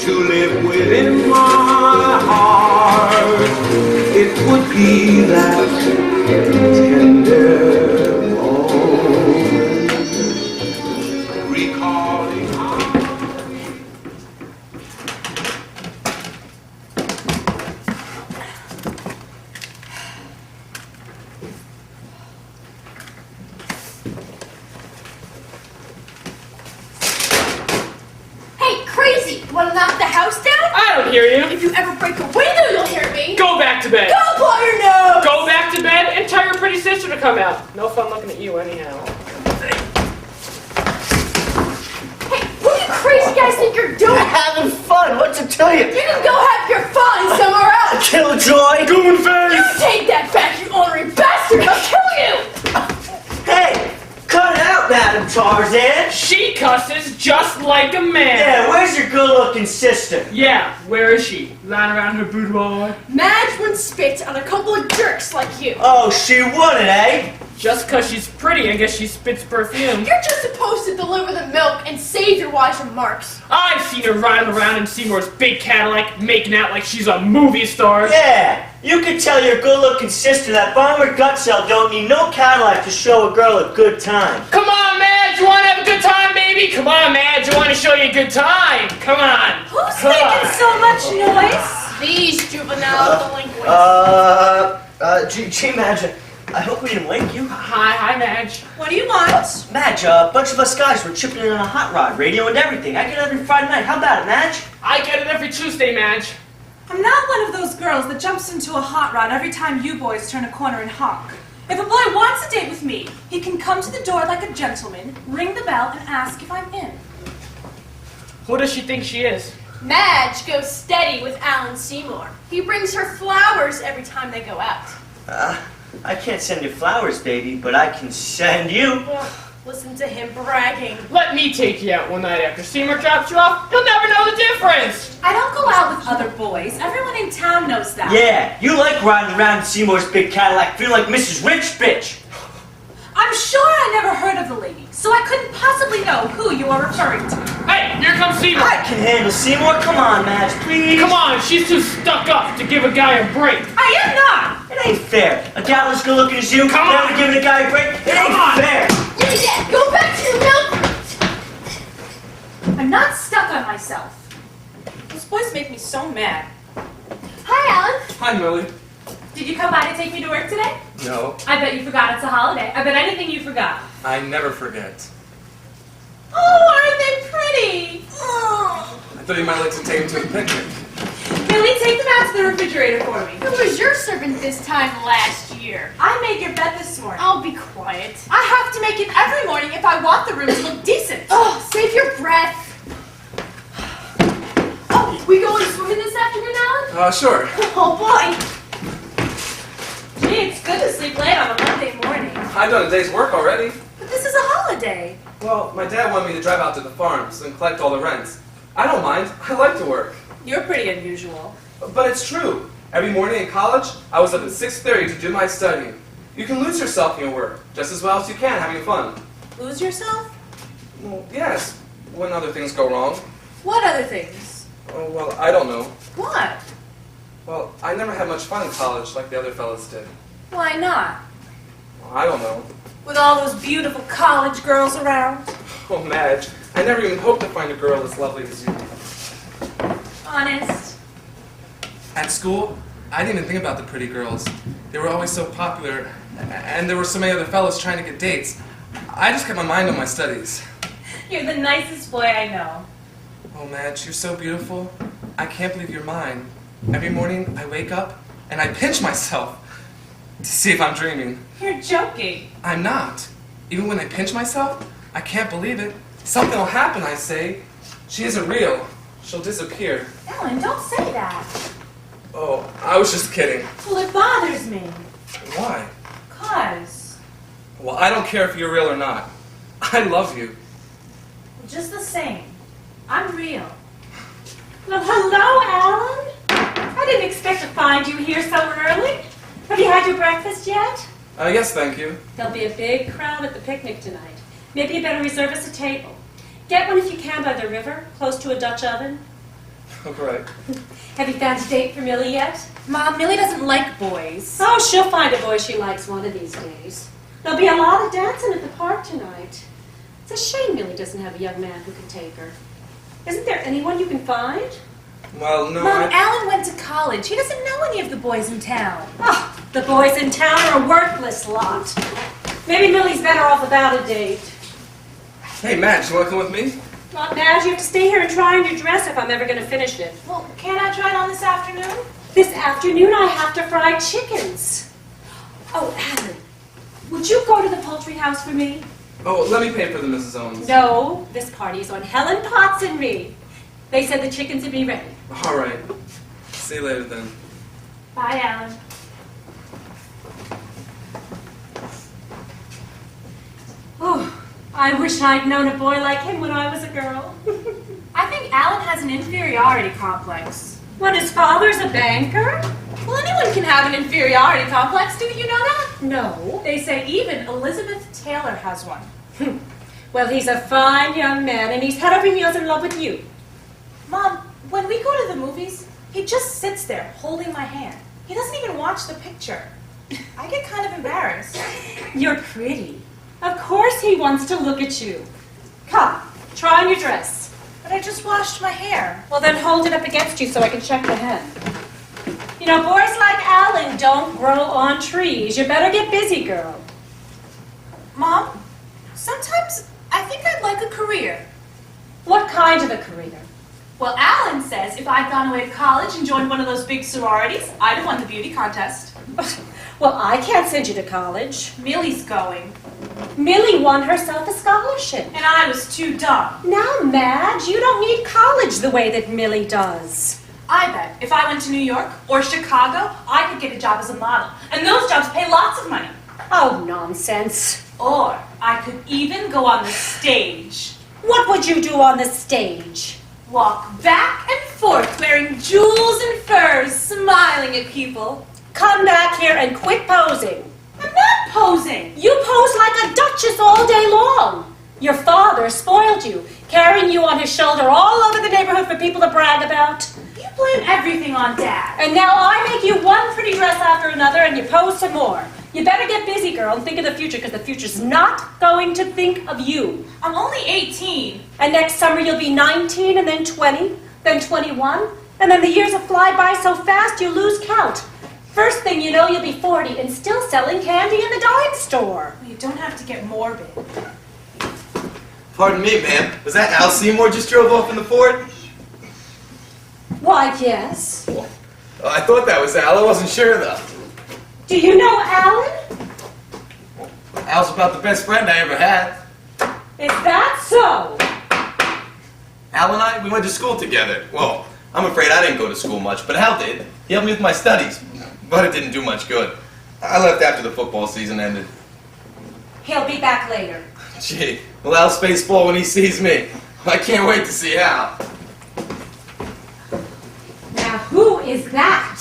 to live within my heart, it would be that tender moment, recalling Want to knock the house down? I don't hear you. If you ever break a window, you'll hear me. Go back to bed. Go blow your nose. Go back to bed and tell your pretty sister to come out. No fun looking at you anyhow. Hey, what do you crazy guys think you're doing? Having fun. What's it to you? You can go have your fun somewhere else. Killjoy. Goon face. You take that back, you ornery bastard. I'll kill you. Hey. Cut it out, Madam Tarzan! She cusses just like a man! Yeah, where's your good-looking sister? Yeah, where is she? Lying around her boudoir? Madge wouldn't spit on a couple of jerks like you. Oh, she wouldn't, eh? Just cause she's pretty, I guess she spits perfume. You're just supposed to deliver the milk and save your wise remarks. I've seen her riding around in Seymour's big Cadillac, making out like she's a movie star. Yeah, you can tell your good-looking sister that Bomber Gutcell don't need no Cadillac to show a girl a good time. Come on, Madge, you wanna have a good time, baby? Come on, Madge, I wanna show you a good time. Come on. Who's making so much noise? These juvenile delinquents. Gee, Madge, I hope we didn't wake you. Hi, Madge. What do you want? Madge, a bunch of us guys were chipping in on a hot rod, radio and everything. I get it every Friday night. How about it, Madge? I get it every Tuesday, Madge. I'm not one of those girls that jumps into a hot rod every time you boys turn a corner and honk. If a boy wants a date with me, he can come to the door like a gentleman, ring the bell, and ask if I'm in. Who does she think she is? Madge goes steady with Alan Seymour. He brings her flowers every time they go out. I can't send you flowers, baby, but I can send you. Listen to him bragging. Let me take you out one night after Seymour drops you off. You'll never know the difference. I don't go out with other boys. Everyone in town knows that. Yeah, you like riding around in Seymour's big Cadillac, feeling like Mrs. Rich Bitch. I'm sure I never heard of the lady, so I couldn't possibly know who you are referring to. Hey, here comes Seymour. I can handle Seymour. Come on, Madge, please. Come on, she's too stuck up to give a guy a break. I am not. It ain't fair. A gal as good looking as you, Come on. never giving a guy a break. It Come ain't on. fair. Dad, go back to your milk. I'm not stuck on myself. Those boys make me so mad. Hi, Alan. Hi, Millie. Did you come by to take me to work today? No, I bet you forgot it's a holiday. I bet anything you forgot. I never forget. Oh, aren't they pretty? Oh. I thought you might like to take him to the picnic. Millie, take them out to the refrigerator for me. Who was your servant this time last year? I made your bed this morning. I'll be quiet. I have to make it every morning if I want the room to look decent. Oh, save your breath. Oh, we going swimming this afternoon, Alan? Sure. Oh, boy. Gee, it's good to sleep late on a Monday morning. I've done a day's work already. But this is a holiday. Well, my dad wanted me to drive out to the farms and collect all the rents. I don't mind. I like to work. You're pretty unusual. But it's true. Every morning in college, I was up at 6:30 to do my studying. You can lose yourself in your work just as well as you can having fun. Lose yourself? Well, yes, when other things go wrong. What other things? Oh, well, I don't know. What? Well, I never had much fun in college like the other fellas did. Why not? Well, I don't know. With all those beautiful college girls around? Oh, Madge, I never even hoped to find a girl as lovely as you. Honest. At school, I didn't even think about the pretty girls. They were always so popular, and there were so many other fellas trying to get dates. I just kept my mind on my studies. You're the nicest boy I know. Oh, Madge, you're so beautiful. I can't believe you're mine. Every morning, I wake up, and I pinch myself to see if I'm dreaming. You're joking. I'm not. Even when I pinch myself, I can't believe it. Something will happen, I say. She isn't real. She'll disappear. Ellen, don't say that. Oh, I was just kidding. Well, it bothers me. Why? 'Cause. Well, I don't care if you're real or not. I love you. Just the same. I'm real. Well, hello, Alan. I didn't expect to find you here so early. Have you had your breakfast yet? Yes, thank you. There'll be a big crowd at the picnic tonight. Maybe you better reserve us a table. Get one if you can by the river, close to a Dutch oven. Oh, great. Have you found a date for Millie yet? Mom, Millie doesn't like boys. Oh, she'll find a boy she likes one of these days. There'll be a lot of dancing at the park tonight. It's a shame Millie doesn't have a young man who can take her. Isn't there anyone you can find? Well, no, Mom, Alan went to college. He doesn't know any of the boys in town. Oh, the boys in town are a worthless lot. Maybe Millie's better off without a date. Hey, Madge, you want to come with me? Well, Madge, you have to stay here and try on your dress if I'm ever going to finish it. Well, can't I try it on this afternoon? This afternoon I have to fry chickens. Oh, Alan, would you go to the poultry house for me? Oh, let me pay for the Mrs. Owens. No, this party is on Helen, Potts, and me. They said the chickens would be ready. All right. See you later, then. Bye, Alan. Oh, I wish I'd known a boy like him when I was a girl. I think Alan has an inferiority complex. When his father's a banker? Well, anyone can have an inferiority complex. Didn't you know that? No. They say even Elizabeth Taylor has one. Well, he's a fine young man, and he's head over heels in love with you. Mom, when we go to the movies, he just sits there holding my hand. He doesn't even watch the picture. I get kind of embarrassed. You're pretty. Of course he wants to look at you. Come, try on your dress. But I just washed my hair. Well, then hold it up against you so I can check the hem. You know, boys like Alan don't grow on trees. You better get busy, girl. Mom, sometimes I think I'd like a career. What kind of a career? Well, Alan says if I'd gone away to college and joined one of those big sororities, I'd have won the beauty contest. Well, I can't send you to college. Millie's going. Millie won herself a scholarship. And I was too dumb. Now, Madge, you don't need college the way that Millie does. I bet if I went to New York or Chicago, I could get a job as a model. And those jobs pay lots of money. Oh, nonsense. Or I could even go on the stage. What would you do on the stage? Walk back and forth wearing jewels and furs, smiling at people. Come back here and quit posing. I'm not posing. You pose like a duchess all day long. Your father spoiled you, carrying you on his shoulder all over the neighborhood for people to brag about. You blame everything on Dad. And now I make you one pretty dress after another and you pose some more. You better get busy, girl, and think of the future, because the future's not going to think of you. I'm only 18. And next summer you'll be 19, and then 20, then 21, and then the years will fly by so fast you lose count. First thing you know, you'll be 40 and still selling candy in the dime store. Well, you don't have to get morbid. Pardon me, ma'am. Was that Al Seymour just drove off in the Ford? Why, yes. Well, I thought that was Al. I wasn't sure, though. Do you know Alan? Al's about the best friend I ever had. Is that so? Al and I, we went to school together. Well, I'm afraid I didn't go to school much, but Al did. He helped me with my studies, but it didn't do much good. I left after the football season ended. He'll be back later. Gee, well, Al's face full when he sees me. I can't wait to see Al. Now, who is that?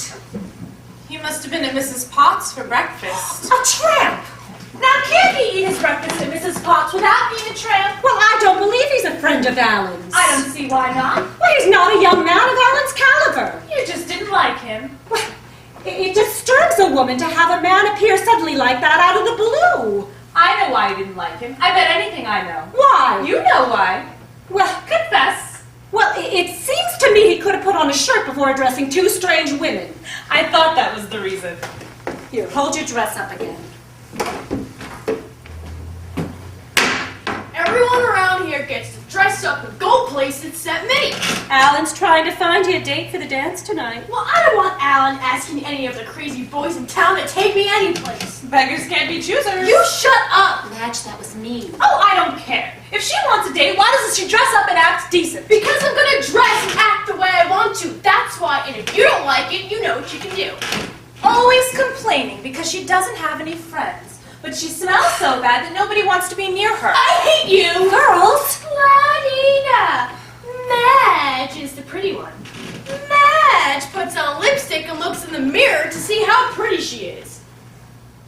He must have been at Mrs. Potts for breakfast. A tramp! Now, can't he eat his breakfast at Mrs. Potts without being a tramp? Well, I don't believe he's a friend of Alan's. I don't see why not. Well, he's not a young man of Alan's caliber. You just didn't like him. Well, it disturbs a woman to have a man appear suddenly like that out of the blue. I know why you didn't like him. I bet anything I know. Why? You know why. Well, Confess. Well, it seems to me he could have put on a shirt before addressing two strange women. I thought that was the reason. Here, hold your dress up again. Everyone around here gets to dress up and go places except me. Alan's trying to find you a date for the dance tonight. Well, I don't want Alan asking any of the crazy boys in town to take me anyplace. Beggars can't be choosers. You shut up! Madge, that was mean. Oh, I don't care. If she wants a date, why doesn't she dress up and act decent? Because I'm gonna dress and act the way I want to. That's why, and if you don't like it, you know what you can do. Always complaining because she doesn't have any friends. But she smells so bad that nobody wants to be near her. I hate you! Girls! La-dee-da! Madge is the pretty one. Madge puts on lipstick and looks in the mirror to see how pretty she is.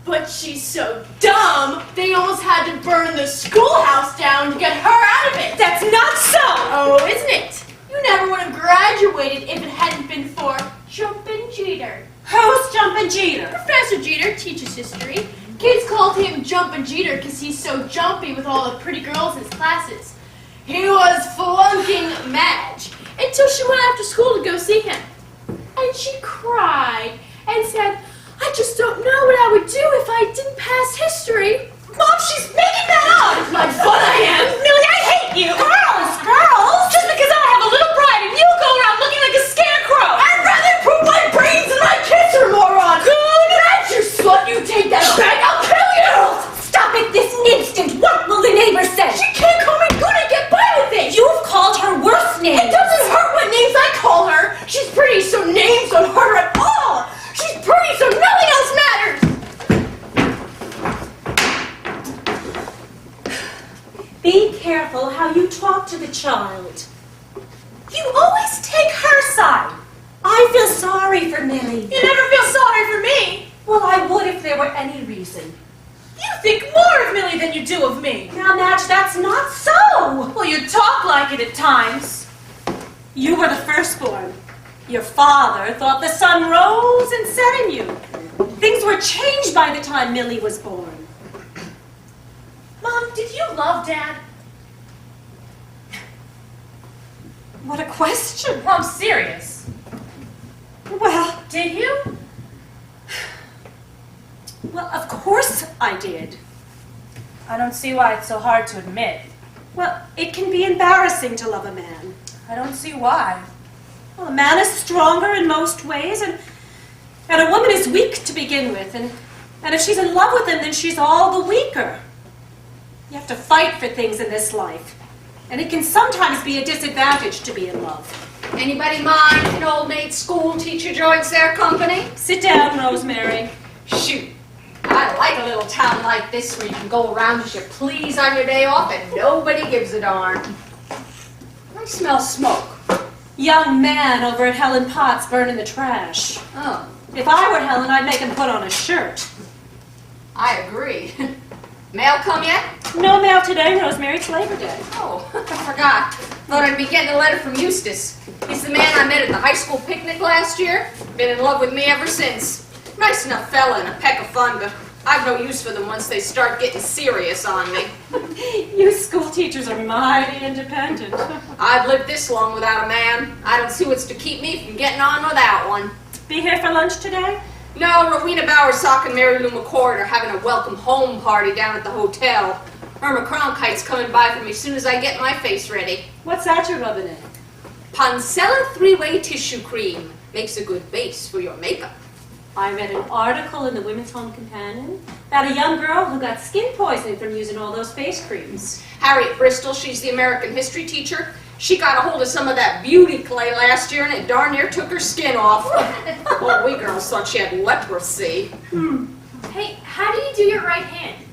But she's so dumb, they almost had to burn the schoolhouse down to get her out of it. That's not so! Oh, isn't it? You never would have graduated graduated if it hadn't been for Jumpin' Jeter. Who's Jumpin' Jeter? Professor Jeter teaches history. Kids called him Jumpin' Jeter because he's so jumpy with all the pretty girls in his classes. He was flunking Madge until she went after school to go see him. And she cried and said, I just don't know what I would do if I didn't pass history. Mom, she's making that up! Like fun I am! Millie, I hate you! Girls! Just because I have a little bride and you go around looking like a scarecrow! I'd rather prove my brains than my kids are morons! Good! That's your slut! You take that back! I'll kill you! Stop it this instant! What will the neighbors say? She can't call me good and get by with it! You've called her worse names! It doesn't hurt what names I call her! She's pretty, so names don't hurt her at all! She's pretty, so nothing else matters! Be careful how you talk to the child. You always take her side. I feel sorry for Millie. You never feel sorry for me. Well, I would if there were any reason. You think more of Millie than you do of me. Now, Madge, that's not so. Well, you talk like it at times. You were the firstborn. Your father thought the sun rose and set in you. Things were changed by the time Millie was born. Mom, did you love Dad? What a question. Well, I'm serious. Well, Did you? well, of course I did. I don't see why it's so hard to admit. Well, it can be embarrassing to love a man. I don't see why. Well, a man is stronger in most ways, and a woman is weak to begin with. And if she's in love with him, then she's all the weaker. You have to fight for things in this life. And it can sometimes be a disadvantage to be in love. Anybody mind if an old maid school teacher joins their company? Sit down, Rosemary. Shoot. I like a little town like this where you can go around as you please on your day off and nobody gives a darn. I smell smoke. Young man over at Helen Potts burning the trash. Oh, If I were Helen, I'd make him put on a shirt. I agree. Mail come yet? No mail today, Rosemary. It's Labor Day. Oh, I forgot. Thought I'd be getting a letter from Eustace. He's the man I met at the high school picnic last year. Been in love with me ever since. Nice enough fella and a peck of fun, but I've no use for them once they start getting serious on me. You school teachers are mighty independent. I've lived this long without a man. I don't see what's to keep me from getting on without one. Be here for lunch today? No, Rowena Bowersock and Mary Lou McCord are having a welcome home party down at the hotel. Irma Cronkite's coming by for me as soon as I get my face ready. What's that you're rubbing in? Poncella 3-way tissue cream makes a good base for your makeup. I read an article in the Women's Home Companion about a young girl who got skin poisoning from using all those face creams. Harriet Bristol, she's the American history teacher. She got a hold of some of that beauty clay last year and it darn near took her skin off. Well, we girls thought she had leprosy. Hey, how do you do your right hand?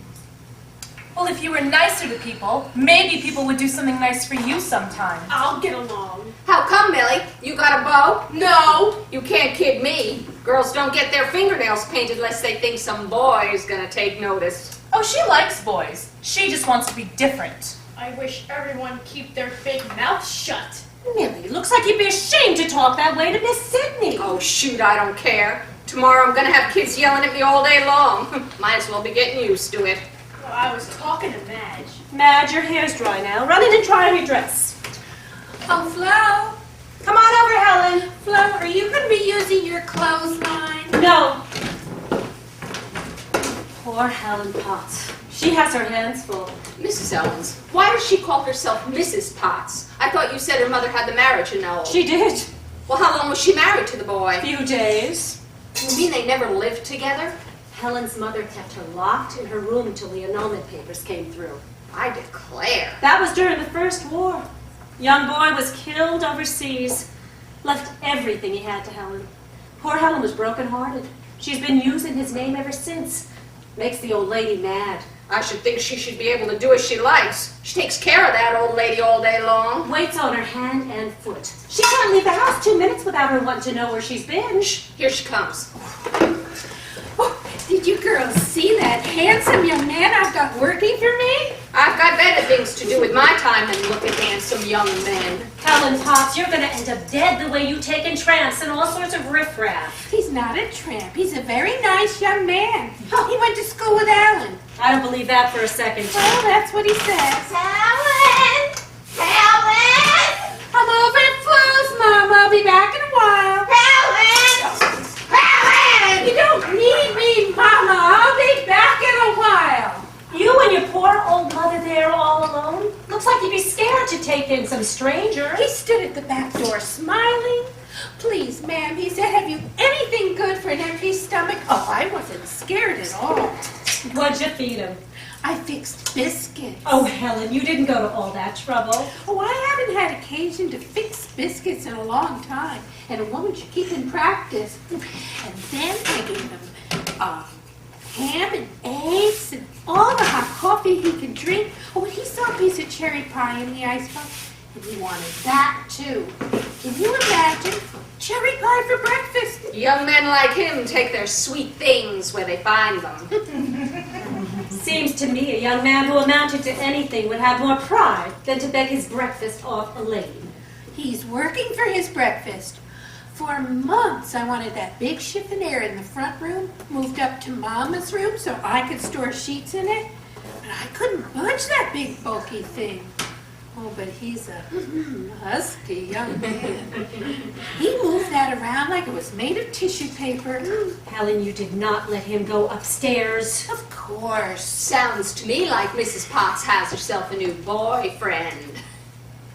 Well, if you were nicer to people, maybe people would do something nice for you sometime. I'll get along. How come, Millie? You got a bow? No. You can't kid me. Girls don't get their fingernails painted unless they think some boy is gonna take notice. Oh, she likes boys. She just wants to be different. I wish everyone keep their big mouths shut. Millie, looks like you'd be ashamed to talk that way to Miss Sidney. Oh, shoot, I don't care. Tomorrow I'm gonna have kids yelling at me all day long. Might as well be getting used to it. Well, I was talking to Madge. Madge, your hair's dry now. Run in and try on your dress. Oh, Flo. Come on over, Helen. Flo, are you going to be using your clothesline? No. Poor Helen Potts. She has her hands full. Mrs. Owens, why does she call herself Mrs. Potts? I thought you said her mother had the marriage annulled. She did. Well, how long was she married to the boy? A few days. You mean they never lived together? Helen's mother kept her locked in her room until the annulment papers came through. I declare. That was during the First War. Young boy was killed overseas. Left everything he had to Helen. Poor Helen was broken-hearted. She's been using his name ever since. Makes the old lady mad. I should think she should be able to do as she likes. She takes care of that old lady all day long. Waits on her hand and foot. She can't leave the house 2 minutes without her wanting to know where she's been. Here she comes. Oh, did Did you girls see that handsome young man I've got working for me? I've got better things to do with my time than look at handsome young men. Helen Potts, you're gonna end up dead the way you take in tramps and all sorts of riffraff. He's not a tramp. He's a very nice young man. He went to school with Alan. I don't believe that for a second. Well, that's what he says. Alan! Alan! I'm over at Flo's, Mom. I'll be back in a while. Alan! Alan! You don't need me, Mama. I'll be back in a while. You and your poor old mother there all alone? Looks like you'd be scared to take in some stranger. He stood at the back door smiling. Please, ma'am, he said, have you anything good for an empty stomach? Oh, I wasn't scared at all. What'd you feed him? I fixed biscuits. Oh, Helen, you didn't go to all that trouble. Oh, I haven't had occasion to fix biscuits in a long time, and a woman should keep in practice. And then I gave him ham and eggs and all the hot coffee he can drink. Oh, and he saw a piece of cherry pie in the icebox, and he wanted that too. Can you imagine? Cherry pie for breakfast. Young men like him take their sweet things where they find them. Seems to me a young man who amounted to anything would have more pride than to beg his breakfast off a lady. He's working for his breakfast. For months, I wanted that big chiffonnier in the front room moved up to Mama's room so I could store sheets in it. But I couldn't budge that big, bulky thing. Oh, but he's a husky young man. He moved that around like it was made of tissue paper. Helen, you did not let him go upstairs. Of course. Sounds to me like Mrs. Potts has herself a new boyfriend.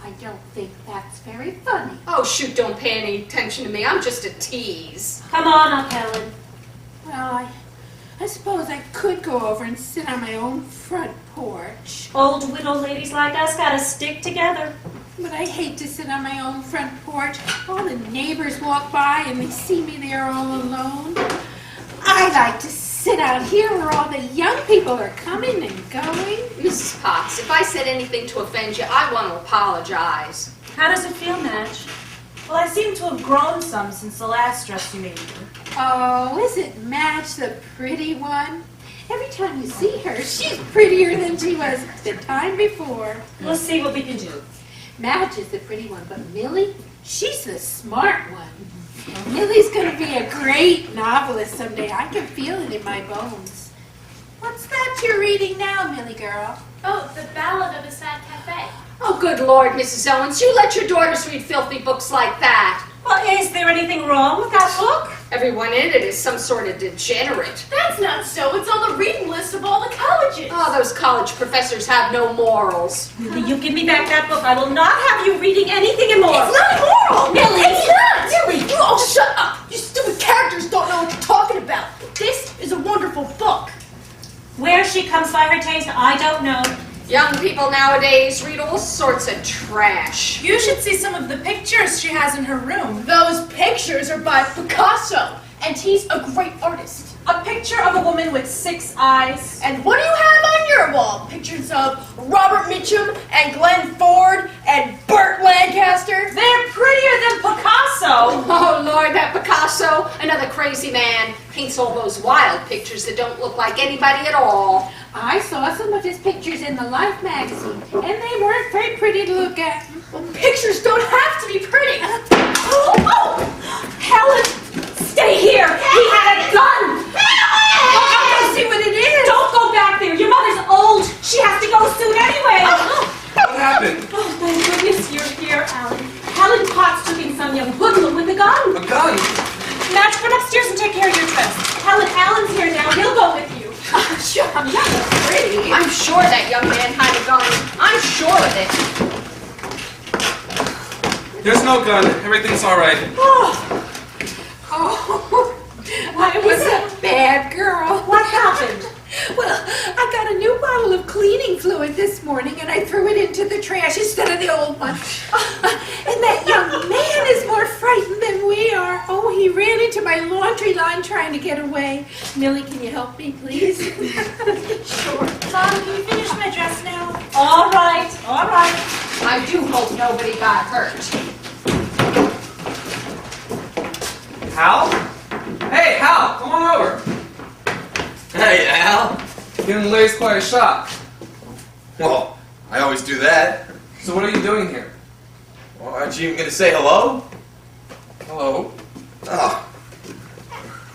I don't think that's very funny. Oh, shoot, don't pay any attention to me. I'm just a tease. Come on up, Helen. Well, I suppose I could go over and sit on my own front porch. Old widow ladies like us gotta stick together. But I hate to sit on my own front porch. All the neighbors walk by and they see me there all alone. I like to sit out here where all the young people are coming and going. Mrs. Potts, if I said anything to offend you, I want to apologize. How does it feel, Madge? Well, I seem to have grown some since the last dress you made me. Oh, isn't Madge the pretty one? Every time you see her, she's prettier than she was the time before. We'll see what we can do. Madge is the pretty one, but Millie, she's the smart one. Millie's going to be a great novelist someday. I can feel it in my bones. What's that you're reading now, Millie girl? Oh, the Ballad of the Sad Cafe. Oh, good Lord, Mrs. Owens, you let your daughters read filthy books like that. Well, is there anything wrong with that book? Everyone in it is some sort of degenerate. That's not so. It's on the reading list of all the colleges. Oh, those college professors have no morals. Millie, you give me back that book. I will not have you reading anything immoral. It's not immoral. Millie! It's not. Millie, you all shut up. You stupid characters don't know what you're talking about. This is a wonderful book. Where she comes by her taste, I don't know. Young people nowadays read all sorts of trash. You should see some of the pictures she has in her room. Those pictures are by Picasso, and he's a great artist. A picture of a woman with 6 eyes. And what do you have on your wall? Pictures of Robert Mitchum and Glenn Ford and Burt Lancaster? They're prettier than Picasso. Oh, Lord, that Picasso, another crazy man, paints all those wild pictures that don't look like anybody at all. I saw some of his pictures in the Life magazine, and they weren't very pretty to look at. Well, pictures don't have to be pretty. Helen, stay here. He had a gun. I'll see what it is. Don't go back there. Your mother's old. She has to go soon anyway. What happened? Oh, thank goodness you're here, Alan. Helen Potts took in some young hoodlum with a gun. A gun? Madge, run upstairs and take care of your dress. Helen, Alan's here now. He'll go with you. Sure, I'm not pretty. I'm sure that young man had a gun. I'm sure of it. There's no gun. Everything's all right. Oh, I was a bad girl. What happened? Well, I got a new bottle of cleaning fluid this morning, and I threw it into the trash instead of the old one. And that young man is more frightened than we are. Oh, he ran into my laundry line trying to get away. Millie, can you help me, please? Sure. Mom, can you finish my dress now? All right, all right. I do hope nobody got hurt. Hal? Hey, Hal, come on over. Hey, Al. Giving Larry's quite a shock. Well, I always do that. So what are you doing here? Well, aren't you even going to say hello? Hello? Oh.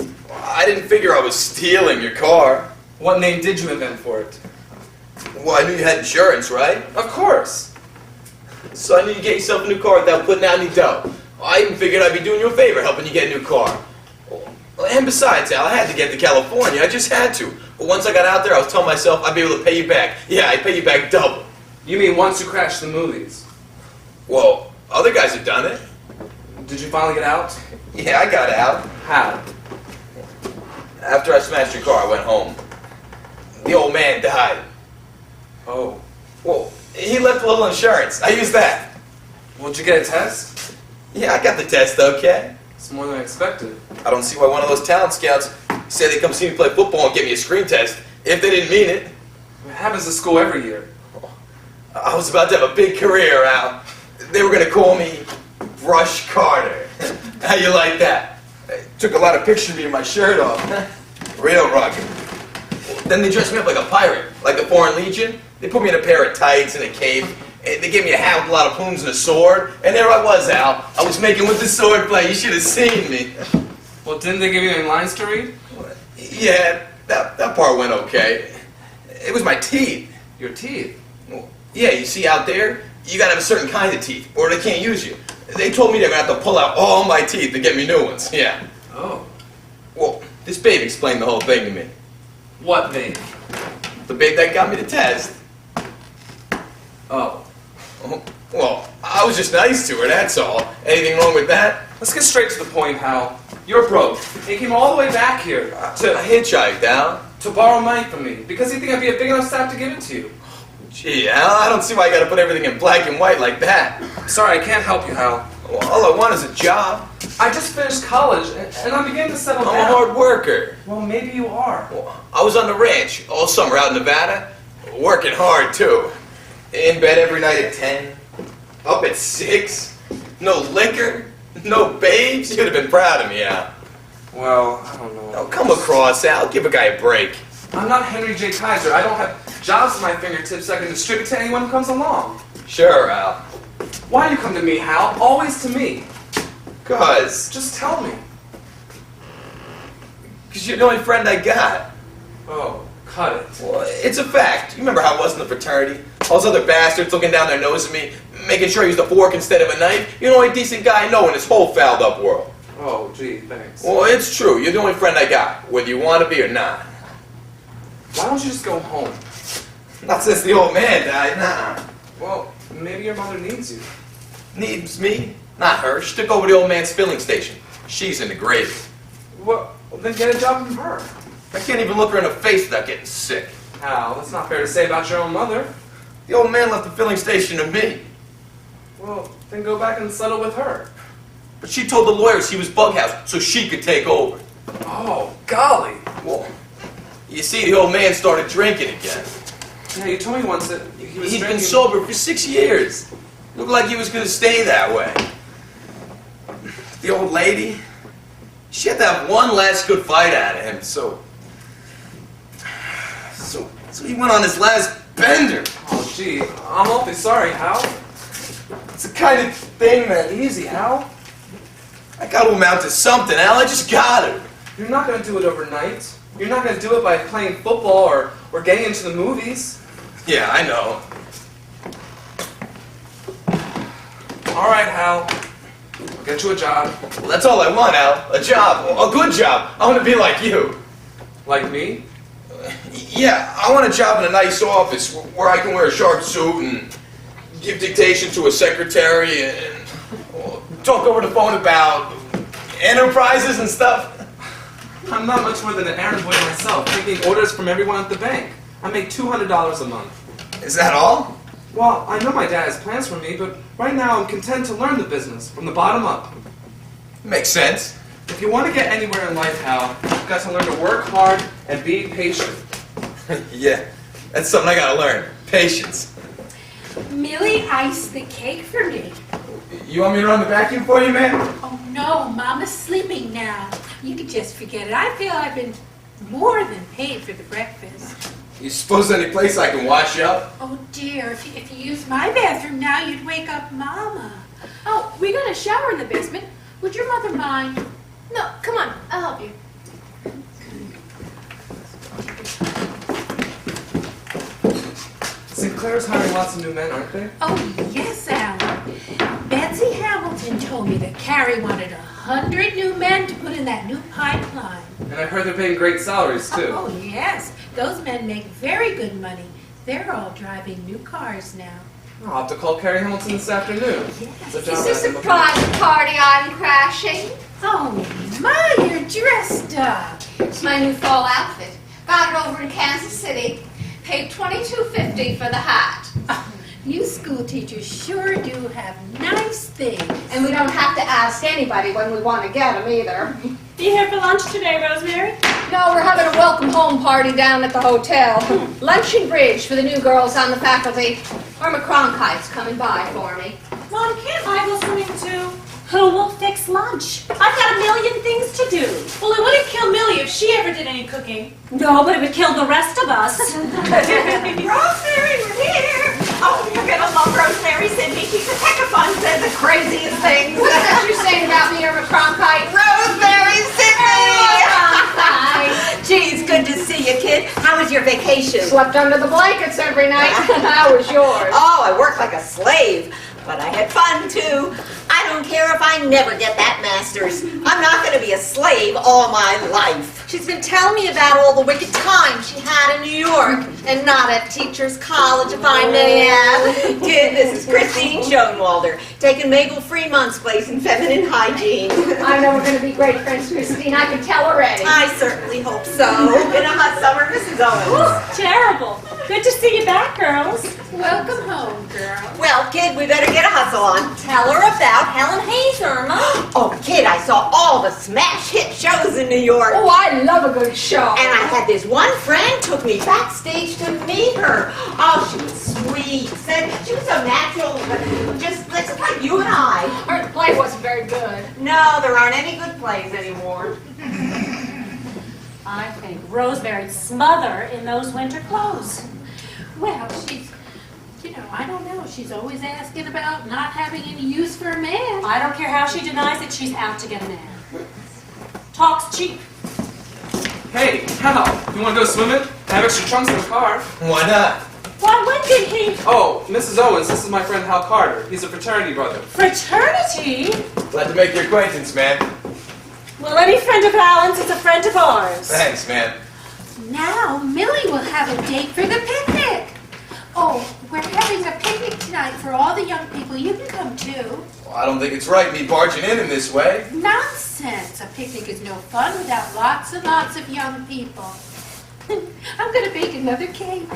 Well, I didn't figure I was stealing your car. What name did you invent for it? Well, I knew you had insurance, right? Of course. So I knew you'd get yourself a new car without putting out any dough. I even figured I'd be doing you a favor helping you get a new car. And besides, Al, I had to get to California. I just had to. But once I got out there, I was telling myself I'd be able to pay you back. Yeah, I'd pay you back double. You mean once you crashed the movies? Well, other guys have done it. Did you finally get out? Yeah, I got out. How? After I smashed your car, I went home. The old man died. Oh. Well, he left a little insurance. I used that. Well, did you get a test? Yeah, I got the test, okay? It's more than I expected. I don't see why one of those talent scouts said they'd come see me play football and give me a screen test if they didn't mean it. It happens to school every year. I was about to have a big career, Al. They were going to call me Brush Carter. How you like that? They took a lot of pictures of me with my shirt off. Real rugged. Then they dressed me up like a pirate, like the Foreign Legion. They put me in a pair of tights and a cape. And they gave me a hat with a lot of plumes and a sword. And there I was, Al. I was making with the sword play. You should have seen me. Well, didn't they give you any lines to read? Yeah, that part went okay. It was my teeth. Your teeth? Well, yeah, you see out there, you gotta have a certain kind of teeth, or they can't use you. They told me they're gonna have to pull out all my teeth to get me new ones, yeah. Oh. Well, this babe explained the whole thing to me. What babe? The babe that got me the test. Oh. Well, I was just nice to her, that's all. Anything wrong with that? Let's get straight to the point, Hal. You're broke. You came all the way back here I hitchhiked, Al. to borrow money from me because you think I'd be a big enough staff to give it to you. Gee, Al, I don't see why I gotta put everything in black and white like that. I'm sorry, I can't help you, Hal. Well, all I want is a job. I just finished college and I'm beginning to settle I'm down. a hard worker. Well, maybe you are. Well, I was on the ranch all summer out in Nevada, working hard too. In bed every night at 10, up at 6, no liquor, no babes. You'd have been proud of me, Al. Well, I don't know. Now come across, Al. Give a guy a break. I'm not Henry J. Kaiser. I don't have jobs at my fingertips I can distribute to anyone who comes along. Sure, Al. Why do you come to me, Hal? Always to me. 'Cause Just tell me. you're the only friend I got. Oh, cut it. Well, it's a fact. You remember how I was in the fraternity? All those other bastards looking down their nose at me, making sure I used a fork instead of a knife. You're the only decent guy I know in this whole fouled up world. Oh, gee, thanks. Well, it's true. You're the only friend I got, whether you want to be or not. Why don't you just go home? Not since the old man died, nah. Well, maybe your mother needs you. Needs me? Not her. She took over the old man's filling station. She's in the grave. Well, then get a job from her. I can't even look her in the face without getting sick. Hal, that's not fair to say about your own mother. The old man left the filling station to me. Well, then go back and settle with her. But she told the lawyers he was bughouse so she could take over. Oh, golly. Well, you see, the old man started drinking again. Yeah, you told me once that he was He'd been drinking. sober for 6 years. Looked like he was going to stay that way. The old lady, she had to have one last good fight out of him, so he went on his last bender. Oh, gee, I'm awfully sorry, Hal. It's the kind of thing that Easy, Hal. I got to amount to something, Al. I just got it. You're not going to do it overnight. You're not going to do it by playing football or getting into the movies. Yeah, I know. All right, Hal. I'll get you a job. Well, that's all I want, Al. A job. A good job. I want to be like you. Like me? Yeah, I want a job in a nice office where I can wear a sharp suit and give dictation to a secretary and talk over the phone about enterprises and stuff. I'm not much more than an errand boy myself, taking orders from everyone at the bank. I make $200 a month. Is that all? Well, I know my dad has plans for me, but right now I'm content to learn the business from the bottom up. Makes sense. If you want to get anywhere in life, Hal, you've got to learn to work hard and be patient. Yeah, that's something I gotta learn. Patience. Millie iced the cake for me. You want me to run the vacuum for you, man? Oh no, Mama's sleeping now. You can just forget it. I feel I've been more than paid for the breakfast. You suppose any place I can wash up? Oh dear, if you use my bathroom now, you'd wake up Mama. Oh, we got a shower in the basement. Would your mother mind? No, come on, I'll help you. Sinclair's hiring lots of new men, aren't they? Oh yes, Alan. Betsy Hamilton told me that Carrie wanted 100 new men to put in that new pipeline. And I heard they're paying great salaries, too. Oh yes, those men make very good money. They're all driving new cars now. I'll have to call Carrie Hamilton this afternoon. Yes. It's a job Is this that a I'm looking private party I'm crashing? Oh my, you're dressed up. It's my new fall outfit. Got it over in Kansas City. Paid $22.50 for the hat. Oh, you school teachers sure do have nice things. And we don't have to ask anybody when we want to get them either. You here for lunch today, Rosemary? No, we're having a welcome home party down at the hotel. Lunch and bridge for the new girls on the faculty. Irma Cronkite's coming by for me. Mom, can't I go swimming too? Who will fix lunch? I've got a million things to do. Well, it wouldn't kill Millie if she ever did any cooking. No, but it would kill the rest of us. Rosemary, we're here. Oh, you're gonna love Rosemary, Cindy. She's a heck of fun, says the craziest things. What's that you're saying about me, Irma Cronkite? Rosemary, Cindy. Hi. Geez, good to see you, kid. How was your vacation? Slept under the blankets every night. How was yours? Oh, I worked like a slave, but I had fun too. I don't care if I never get that master's. I'm not going to be a slave all my life. She's been telling me about all the wicked times she had in New York, and not at Teachers College, if I may add. Kid, this is Christine Schoenwalder, taking Mabel Fremont's place in feminine hygiene. I know we're going to be great friends, Christine. I can tell already. I certainly hope so. Been a hot summer, Mrs. Owens. Terrible. Good to see you back, girls. Welcome home, girl. Well, kid, we better get a hustle on. Tell her about Helen Hayes, Irma. Oh, kid, I saw all the smash hit shows in New York. Oh, I love a good show. And I had this one friend took me backstage to meet her. Oh, she was sweet. Said she was so natural, just like you and I. Her play wasn't very good. No, there aren't any good plays anymore. I think Rosemary'd smother in those winter clothes. Well, she's, I don't know. She's always asking about not having any use for a man. I don't care how she denies it, she's out to get a man. Talk's cheap. Hey, Hal, you want to go swimming? I have extra trunks in the car. Why not? Why, when did he? Oh, Mrs. Owens, this is my friend Hal Carter. He's a fraternity brother. Fraternity? Glad to make your acquaintance, man. Well, any friend of Alan's is a friend of ours. Thanks, man. Now, Millie will have a date for the picnic. Oh, we're having a picnic tonight for all the young people. You can come too. Well, I don't think it's right me barging in this way. Nonsense. A picnic is no fun without lots and lots of young people. I'm going to bake another cake.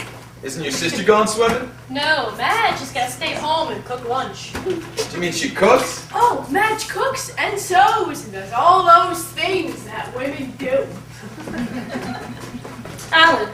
Isn't your sister going swimming? No, Madge has got to stay home and cook lunch. Do you mean she cooks? Oh, Madge cooks and sews and does all those things that women do. Alan,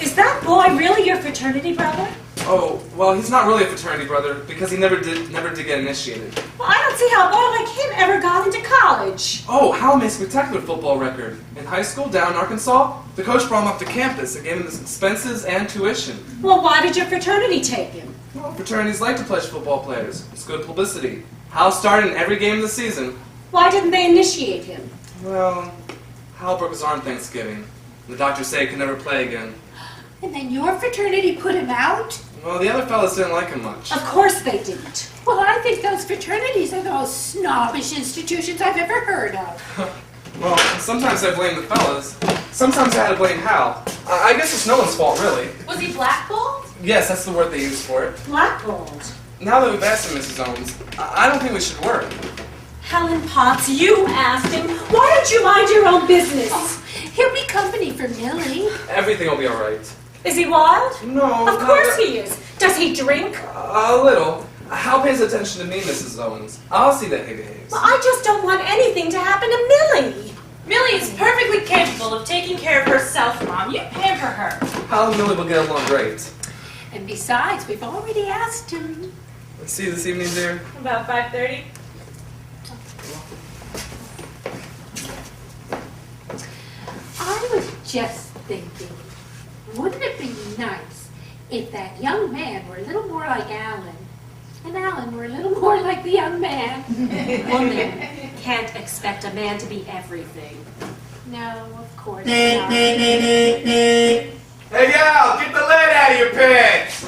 is that boy really your fraternity brother? Oh, well, he's not really a fraternity brother because he never did get initiated. Well, I don't see how a boy like him ever got into college. Oh, Hal made a spectacular football record. In high school, down in Arkansas, the coach brought him up to campus and gave him his expenses and tuition. Well, why did your fraternity take him? Well, fraternities like to pledge football players. It's good publicity. Hal started in every game of the season. Why didn't they initiate him? Well, Hal broke his arm Thanksgiving. The doctors say he can never play again. And then your fraternity put him out? Well, the other fellas didn't like him much. Of course they didn't. Well, I think those fraternities are the most snobbish institutions I've ever heard of. Well, sometimes I blame the fellas. Sometimes I had to blame Hal. I guess it's no one's fault, really. Was he blackballed? Yes, that's the word they use for it. Blackballed. Now that we've asked him, Mrs. Owens, I don't think we should work. Helen Potts, you asked him. Why don't you mind your own business? Oh, he'll be company for Millie. Everything will be all right. Is he wild? No. Of course he is. Does he drink? A little. Hal pays attention to me, Mrs. Owens. I'll see that he behaves. Well, I just don't want anything to happen to Millie. Millie is perfectly capable of taking care of herself, Mom. You pamper her. Hal and Millie will get along great. And besides, we've already asked him. Let's see you this evening, dear. About 5:30. I was just thinking, wouldn't it be nice if that young man were a little more like Alan, and Alan were a little more like the young man? Woman can't expect a man to be everything. No, of course not. Hey, Al, get the lead out of your pants!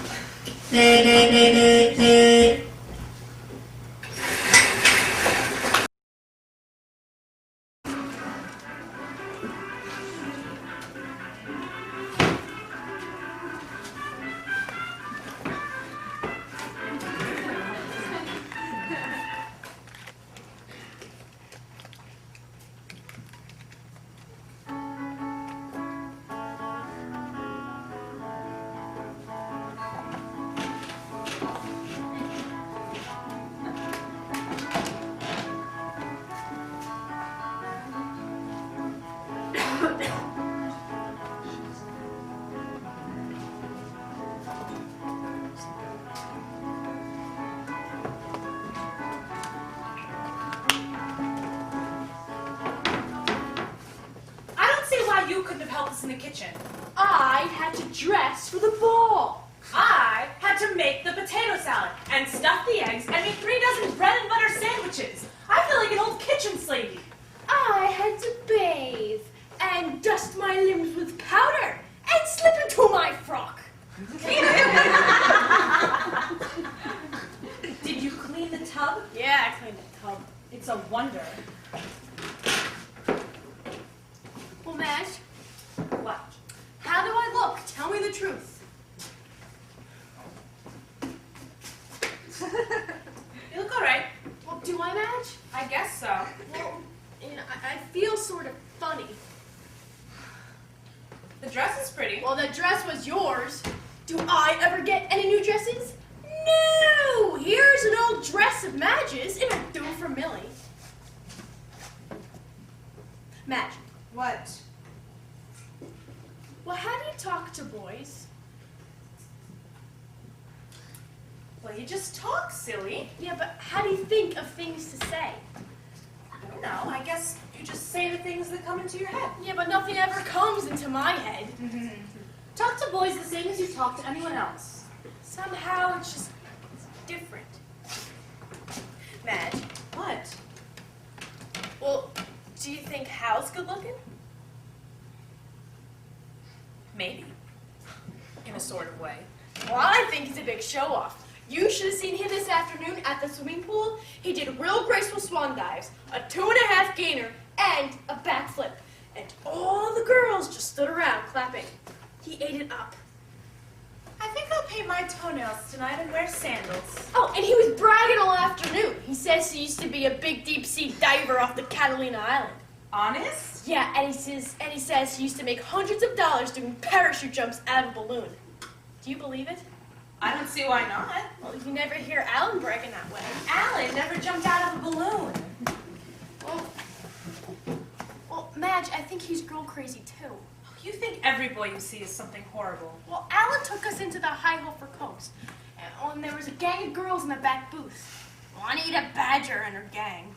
You couldn't have helped us in the kitchen. I had to dress for the ball. I had to make the potato salad and stuff the eggs and make 3 dozen bread and butter sandwiches. I feel like an old kitchen slavey. I had to bathe and dust my limbs with powder and slip into my frock. Did you clean the tub? Yeah, I cleaned the tub. It's a wonder. Well, Madge, What? how do I look? Tell me the truth. You look all right. Well, do I, Madge? I guess so. Well, you know, I feel sort of funny. The dress is pretty. Well, the dress was yours. Do I ever get any new dresses? No! Here's an old dress of Madge's. It'll do for Millie. Madge. What? Well, how do you talk to boys? Well, you just talk, silly. Yeah, but how do you think of things to say? I don't know. I guess you just say the things that come into your head. Yeah, but nothing ever comes into my head. Talk to boys the same as you talk to anyone else. Somehow it's just different. Madge. What? Well, do you think Hal's good looking? Maybe. In a sort of way. Well, I think he's a big show-off. You should have seen him this afternoon at the swimming pool. He did real graceful swan dives, a 2.5 gainer, and a backflip. And all the girls just stood around clapping. He ate it up. I think I'll paint my toenails tonight and wear sandals. Oh, and he was bragging all afternoon. He says he used to be a big deep-sea diver off the Catalina Island. Honest? Yeah, and he says he used to make hundreds of dollars doing parachute jumps out of a balloon. Do you believe it? I don't see why not. Well, you never hear Alan bragging that way. Alan never jumped out of a balloon. Well, Madge, I think he's girl crazy too. You think every boy you see is something horrible. Well, Alan took us into the Highhofer Coast, and there was a gang of girls in the back booth. Juanita Badger and her gang.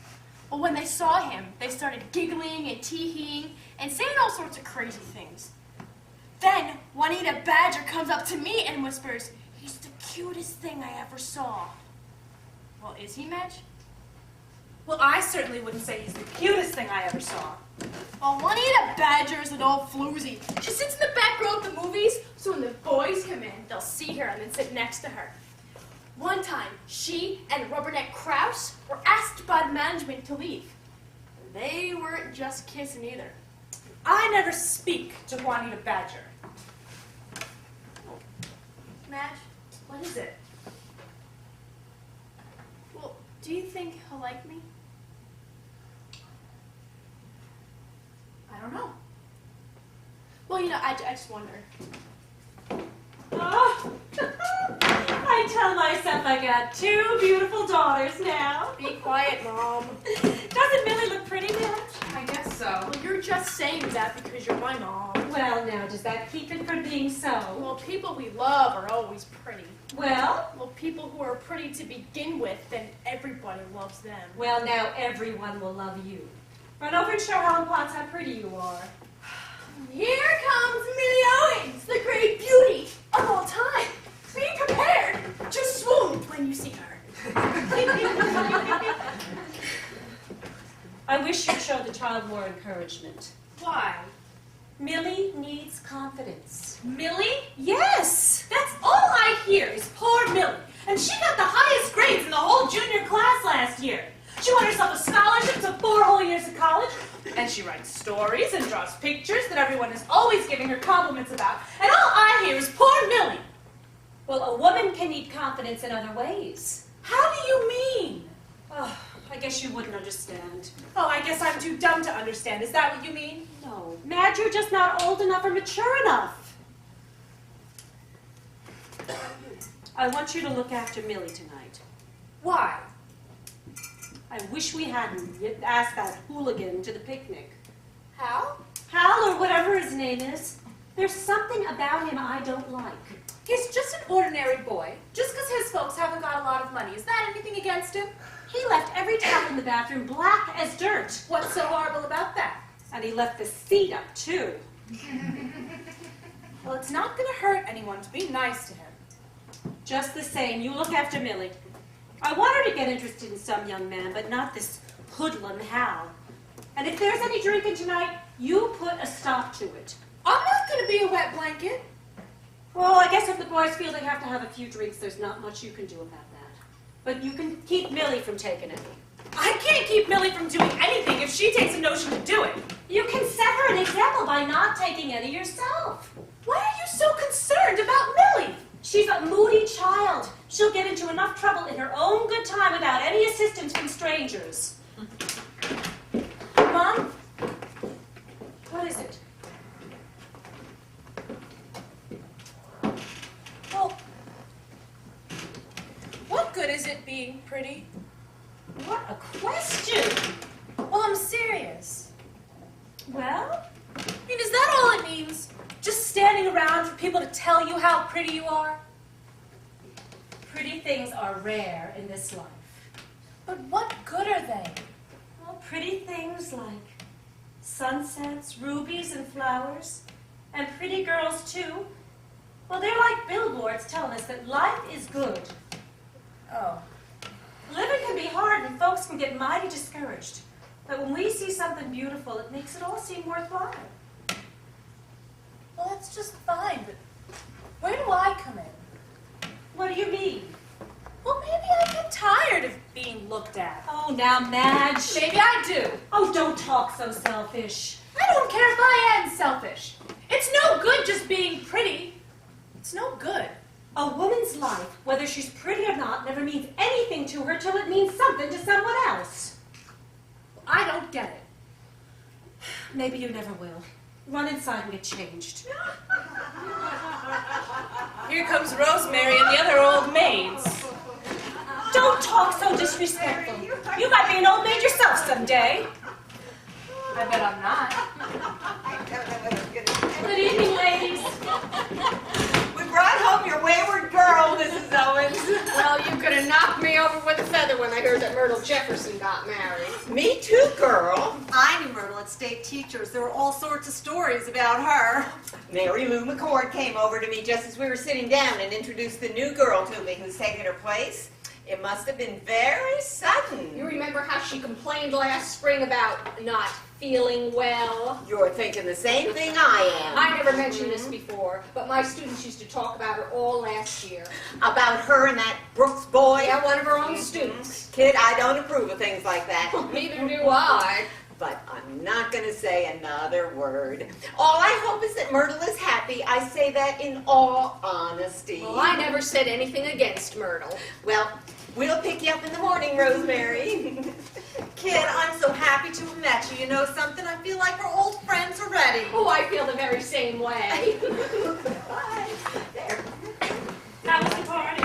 Well, when they saw him, they started giggling and tee-heeing and saying all sorts of crazy things. Then, Juanita Badger comes up to me and whispers, "He's the cutest thing I ever saw." Well, is he, Madge? Well, I certainly wouldn't say he's the cutest thing I ever saw. Well, Juanita Badger is an old floozy. She sits in the back row at the movies, so when the boys come in, they'll see her and then sit next to her. One time, she and Rubberneck Krause were asked by the management to leave. They weren't just kissing either. I never speak to Juanita Badger. Madge, What is it? well, do you think he'll like me? I don't know. Well, you know, I just wonder. Oh, I tell myself I got 2 beautiful daughters now. Be quiet, Mom. Doesn't Millie look pretty, Madge? I guess so. Well, you're just saying that because you're my mom. Well, now, does that keep it from being so? Well, people we love are always pretty. Well, Well, people who are pretty to begin with, then everybody loves them. now everyone will love you. Run over and show Helen Potts how pretty you are. Here comes Millie Owens, the great beauty of all time. Be prepared to swoon when you see her. I wish you'd show the child more encouragement. Why? Millie needs confidence. Millie? Yes! That's all I hear is poor Millie. And she got the highest grades in the whole junior class last year. She won herself a scholarship to 4 whole years of college. And she writes stories and draws pictures that everyone is always giving her compliments about. And all I hear is poor Millie. Well, a woman can need confidence in other ways. How do you mean? Oh, I guess you wouldn't understand. Oh, I guess I'm too dumb to understand. Is that what you mean? No, Madge, you're just not old enough or mature enough. I want you to look after Millie tonight. Why? I wish we hadn't asked that hooligan to the picnic. How? Hal, or whatever his name is. There's something about him I don't like. He's just an ordinary boy. Just because his folks haven't got a lot of money. Is that anything against him? He left every towel in the bathroom black as dirt. What's so horrible about that? And he left the seat up, too. Well, it's not going to hurt anyone to be nice to him. Just the same, you look after Millie. I want her to get interested in some young man, but not this hoodlum Hal. And if there's any drinking tonight, you put a stop to it. I'm not going to be a wet blanket. Well, I guess if the boys feel they have to have a few drinks, there's not much you can do about that. But you can keep Millie from taking any. I can't keep Millie from doing anything if she takes a notion to do it. You can set her an example by not taking any yourself. Why are you so concerned about Millie? She's a moody child. She'll get into enough trouble in her own good time without any assistance from strangers. Mom? What is it? Well, what good is it being pretty? What a question! Well, I'm serious. Well? I mean, is that all it means? Just standing around for people to tell you how pretty you are? Pretty things are rare in this life. But what good are they? Well, pretty things like sunsets, rubies, and flowers. And pretty girls, too. Well, they're like billboards telling us that life is good. Oh. Living can be hard and folks can get mighty discouraged. But when we see something beautiful, it makes it all seem worthwhile. Well, that's just fine, but where do I come in? What do you mean? Well, maybe I get tired of being looked at. Oh, now, Madge. Maybe I do. Oh, don't talk so selfish. I don't care if I am selfish. It's no good just being pretty. It's no good. A woman's life, whether she's pretty or not, never means anything to her till it means something to someone else. I don't get it. Maybe you never will. Run inside and get changed. Here comes Rosemary and the other old maids. Don't talk so disrespectful. You might be an old maid yourself someday. I bet I'm not. Good evening, ladies. We brought home your wayward girl, Mrs. Owens. Well, you could have knocked me over with a feather when I heard that Myrtle Jefferson got married. Me too, girl. I knew Myrtle at State Teachers. There were all sorts of stories about her. Mary Lou McCord came over to me just as we were sitting down and introduced the new girl to me who's taken her place. It must have been very sudden. You remember how she complained last spring about not feeling well? You're thinking the same thing I am. I never mentioned this before, but my students used to talk about her all last year. About her and that Brooks boy? Yeah, one of her own students. Kid, I don't approve of things like that. Neither do I. But I'm not going to say another word. All I hope is that Myrtle is happy. I say that in all honesty. Well, I never said anything against Myrtle. Well, we'll pick you up in the morning, Rosemary. Kid, I'm so happy to have met you. You know something? I feel like we're old friends already. Oh, I feel the very same way. Bye. There. How was the party?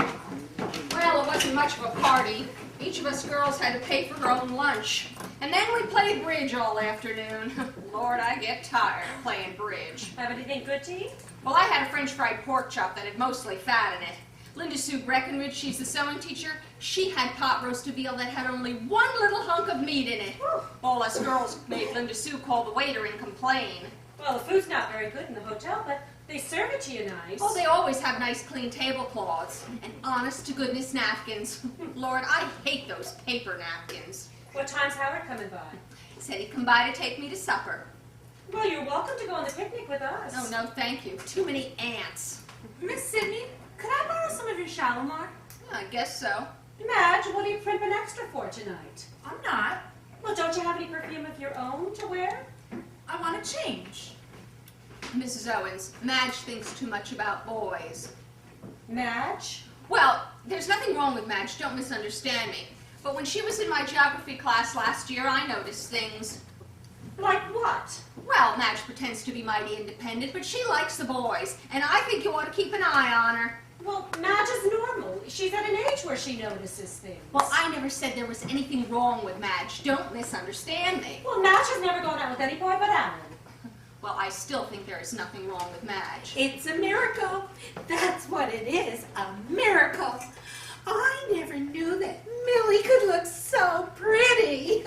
Well, it wasn't much of a party. Each of us girls had to pay for her own lunch. And then we played bridge all afternoon. Lord, I get tired of playing bridge. Have anything good to eat? Well, I had a French fried pork chop that had mostly fat in it. Linda Sue Breckenridge, she's the sewing teacher, she had pot roast veal that had only one little hunk of meat in it. All us girls made Linda Sue call the waiter and complain. Well, the food's not very good in the hotel, but they serve it to you nice. Oh, they always have nice clean tablecloths and honest-to-goodness napkins. Lord, I hate those paper napkins. What time's Howard coming by? Said he'd come by to take me to supper. Well, you're welcome to go on the picnic with us. Oh, no, thank you. Too many ants. Miss Sidney, could I borrow some of your Shalimar? I guess so. Madge, what are you primping extra for tonight? I'm not. Well, don't you have any perfume of your own to wear? I want to change. Mrs. Owens, Madge thinks too much about boys. Madge? Well, there's nothing wrong with Madge, don't misunderstand me. But when she was in my geography class last year, I noticed things. Like what? Well, Madge pretends to be mighty independent, but she likes the boys, and I think you ought to keep an eye on her. Well, Madge is normal. She's at an age where she notices things. Well, I never said there was anything wrong with Madge. Don't misunderstand me. Well, Madge has never gone out with any boy but Alan. Well, I still think there is nothing wrong with Madge. It's a miracle. That's what it is, a miracle. I never knew that Millie could look so pretty.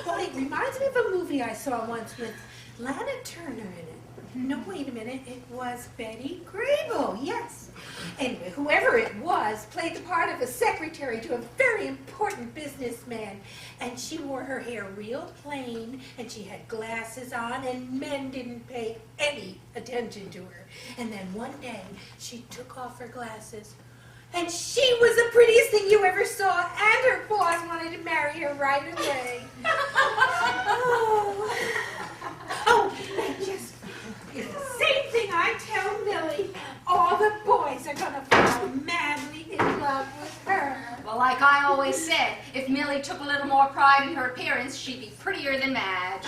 Well, it reminds me of a movie I saw once with Lana Turner in it. No, wait a minute. It was Betty Grable, yes. Anyway, whoever it was played the part of a secretary to a very important businessman. And she wore her hair real plain, and she had glasses on, and men didn't pay any attention to her. And then one day, she took off her glasses, and she was the prettiest thing you ever saw, and her boss wanted to marry her right away. Oh, and just it's the same thing I tell Millie. All the boys are going to fall madly in love with her. Well, like I always said, if Millie took a little more pride in her appearance, she'd be prettier than Madge.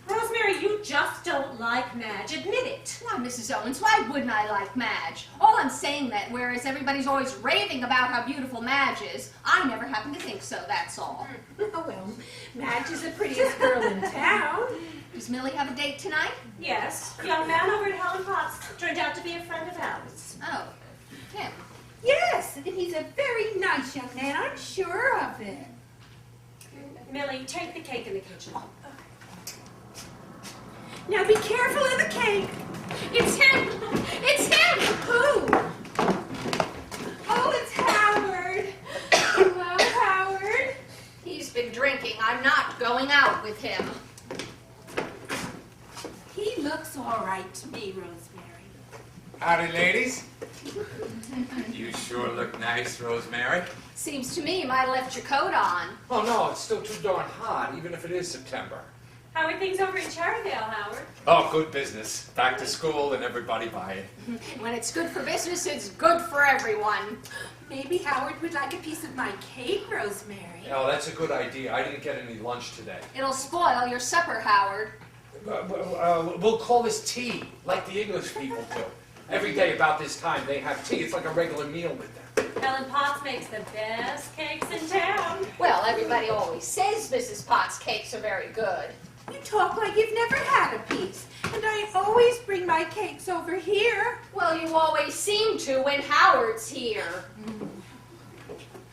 Rosemary, you just don't like Madge. Admit it. Why, Mrs. Owens, why wouldn't I like Madge? All I'm saying that, whereas everybody's always raving about how beautiful Madge is, I never happen to think so, that's all. Oh, well, Madge is the prettiest girl in town. Does Millie have a date tonight? Yes. A young man over at Hal and Madge turned out to be a friend of ours. Oh, him. Yes, and he's a very nice young man, I'm sure of it. Millie, take the cake in the kitchen. Now be careful of the cake. It's him! It's him! Who? Oh, it's Howard. Hello, Howard. He's been drinking. I'm not going out with him. He looks all right to me, Rosemary. Howdy, ladies. You sure look nice, Rosemary. Seems to me you might have left your coat on. Oh, no, it's still too darn hot, even if it is September. How are things over in Cherrydale, Howard? Oh, good business. Back to school and everybody buying. When it's good for business, it's good for everyone. Maybe Howard would like a piece of my cake, Rosemary. Oh, that's a good idea. I didn't get any lunch today. It'll spoil your supper, Howard. We'll call this tea, like the English people do. Every day about this time, they have tea. It's like a regular meal with them. Ellen Potts makes the best cakes in town. Well, everybody always says Mrs. Potts' cakes are very good. You talk like you've never had a piece. And I always bring my cakes over here. Well, you always seem to when Howard's here.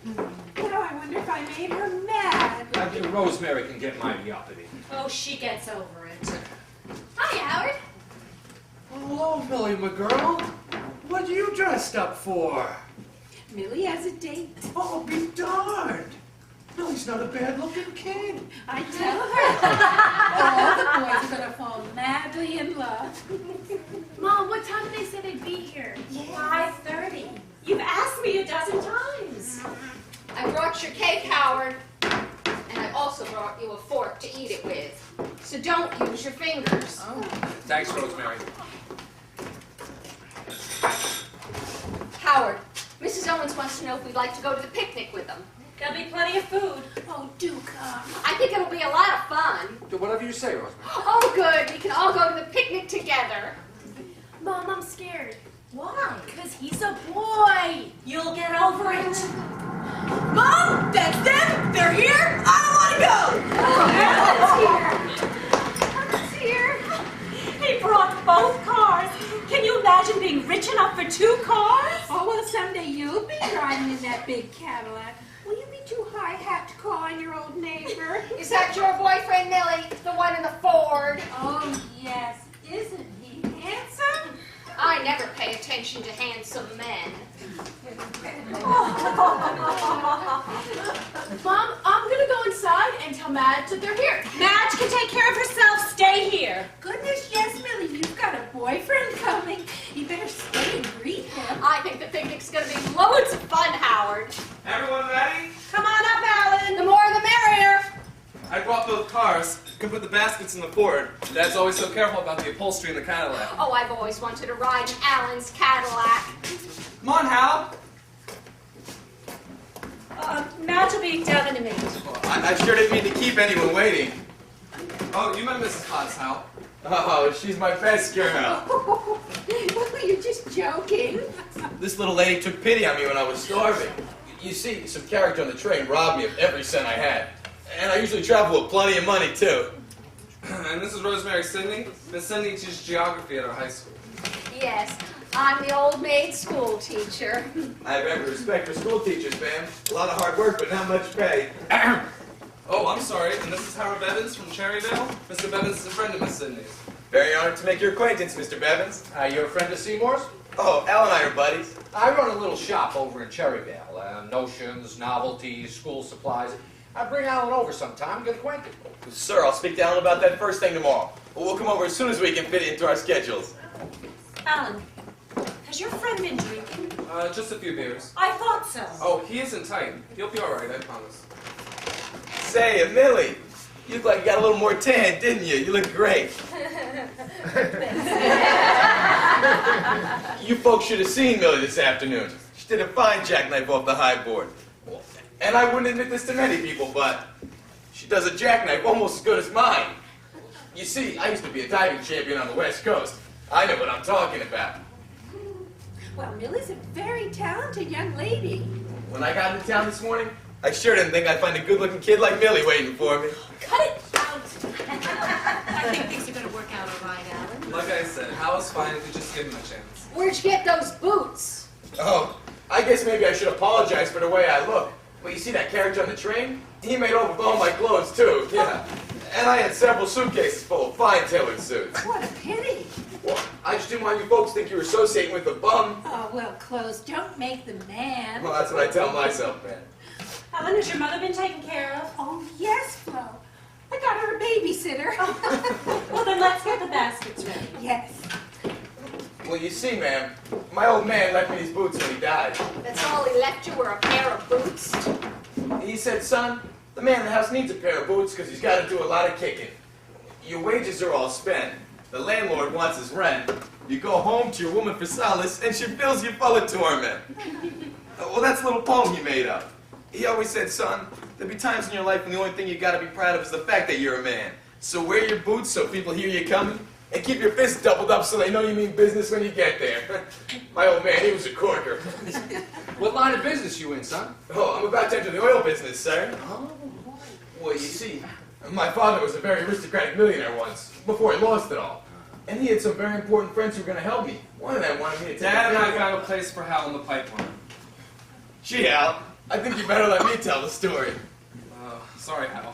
Now I wonder if I made her mad. Rosemary can get mighty uppity. Oh, she gets over it. Hi, Howard. Hello, Millie, my girl. What are you dressed up for? Millie has a date. Oh, be darned. Millie's not a bad-looking kid. I tell her. All the boys are going to fall madly in love. Mom, what time did they say they'd be here? 5:30. You've asked me a dozen times. I brought your cake, Howard. And I also brought you a fork to eat it with. So don't use your fingers. Oh. Thanks, Rosemary. Howard, Mrs. Owens wants to know if we'd like to go to the picnic with them. There'll be plenty of food. Oh, do come. I think it'll be a lot of fun. Do whatever you say, Rosemary. Oh, good. We can all go to the picnic together. Mom, I'm scared. Why? Because he's a boy. You'll get over it. Mom, that's them. They're here. I don't want to go. Helen's here. He brought both cars. Can you imagine being rich enough for 2 cars? Oh, well, someday you'll be riding in that big Cadillac. Will you be too high-hat to call on your old neighbor? Is that your boyfriend, Millie? The one in the Ford? Oh, yes. both cars. You can put the baskets in the Ford. Dad's always so careful about the upholstery in the Cadillac. Oh, I've always wanted to ride in Alan's Cadillac. Come on, Hal. Madge will be down in a minute. Well, I sure didn't mean to keep anyone waiting. Oh, you met Mrs. Potts, Hal. Oh, she's my best girl. You're just joking. This little lady took pity on me when I was starving. You see, some character on the train robbed me of every cent I had. And I usually travel with plenty of money, too. And this is Rosemary Sidney. Miss Sidney teaches geography at our high school. Yes, I'm the old maid school teacher. I have every respect for school teachers, ma'am. A lot of hard work, but not much pay. Oh, I'm sorry. And this is Howard Bevins from Cherryvale. Mr. Bevins is a friend of Miss Sidney's. Very honored to make your acquaintance, Mr. Bevins. You're a friend of Seymour's? Oh, Al and I are buddies. I run a little shop over in Cherryvale. Notions, novelties, school supplies. I bring Alan over sometime and get acquainted. Sir, I'll speak to Alan about that first thing tomorrow. We'll come over as soon as we can fit it into our schedules. Alan, has your friend been drinking? Just a few beers. I thought so. Oh, he isn't tight. He'll be all right, I promise. Say, Millie, you look like you got a little more tan, didn't you? You look great. You folks should have seen Millie this afternoon. She did a fine jackknife off the high board. And I wouldn't admit this to many people, but she does a jackknife almost as good as mine. You see, I used to be a diving champion on the West Coast. I know what I'm talking about. Well, Millie's a very talented young lady. When I got into town this morning, I sure didn't think I'd find a good-looking kid like Millie waiting for me. Cut it out. I think things are going to work out all right, Alan. Like I said, Hal is fine if you just give him a chance. Where'd you get those boots? Oh, I guess maybe I should apologize for the way I look. Well, you see that character on the train? He made off with all my clothes, too, yeah. And I had several suitcases full of fine tailored suits. What a pity. Well, I just didn't want you folks to think you were associating with a bum. Oh, well, clothes don't make the man. Well, that's what I tell myself, man. Alan, has your mother been taken care of? Oh, yes, Flo. I got her a babysitter. Well, then let's get the baskets ready. Yes. Well, you see, ma'am, my old man left me these boots when he died. That's all he left you were a pair of boots? He said, son, the man in the house needs a pair of boots because he's got to do a lot of kicking. Your wages are all spent. The landlord wants his rent. You go home to your woman for solace, and she fills you full of torment. Well, that's a little poem he made up. He always said, son, there'll be times in your life when the only thing you got to be proud of is the fact that you're a man. So wear your boots so people hear you coming, and keep your fists doubled up so they know you mean business when you get there. My old man, he was a corker. What line of business you in, son? Oh, I'm about to enter the oil business, sir. Oh. Well, you see, my father was a very aristocratic millionaire once, before he lost it all. And he had some very important friends who were going to help me. One of them wanted me to take Dad and I got a place for Hal in the pipeline. Gee, Al, I think you better let me tell the story. Sorry, Hal.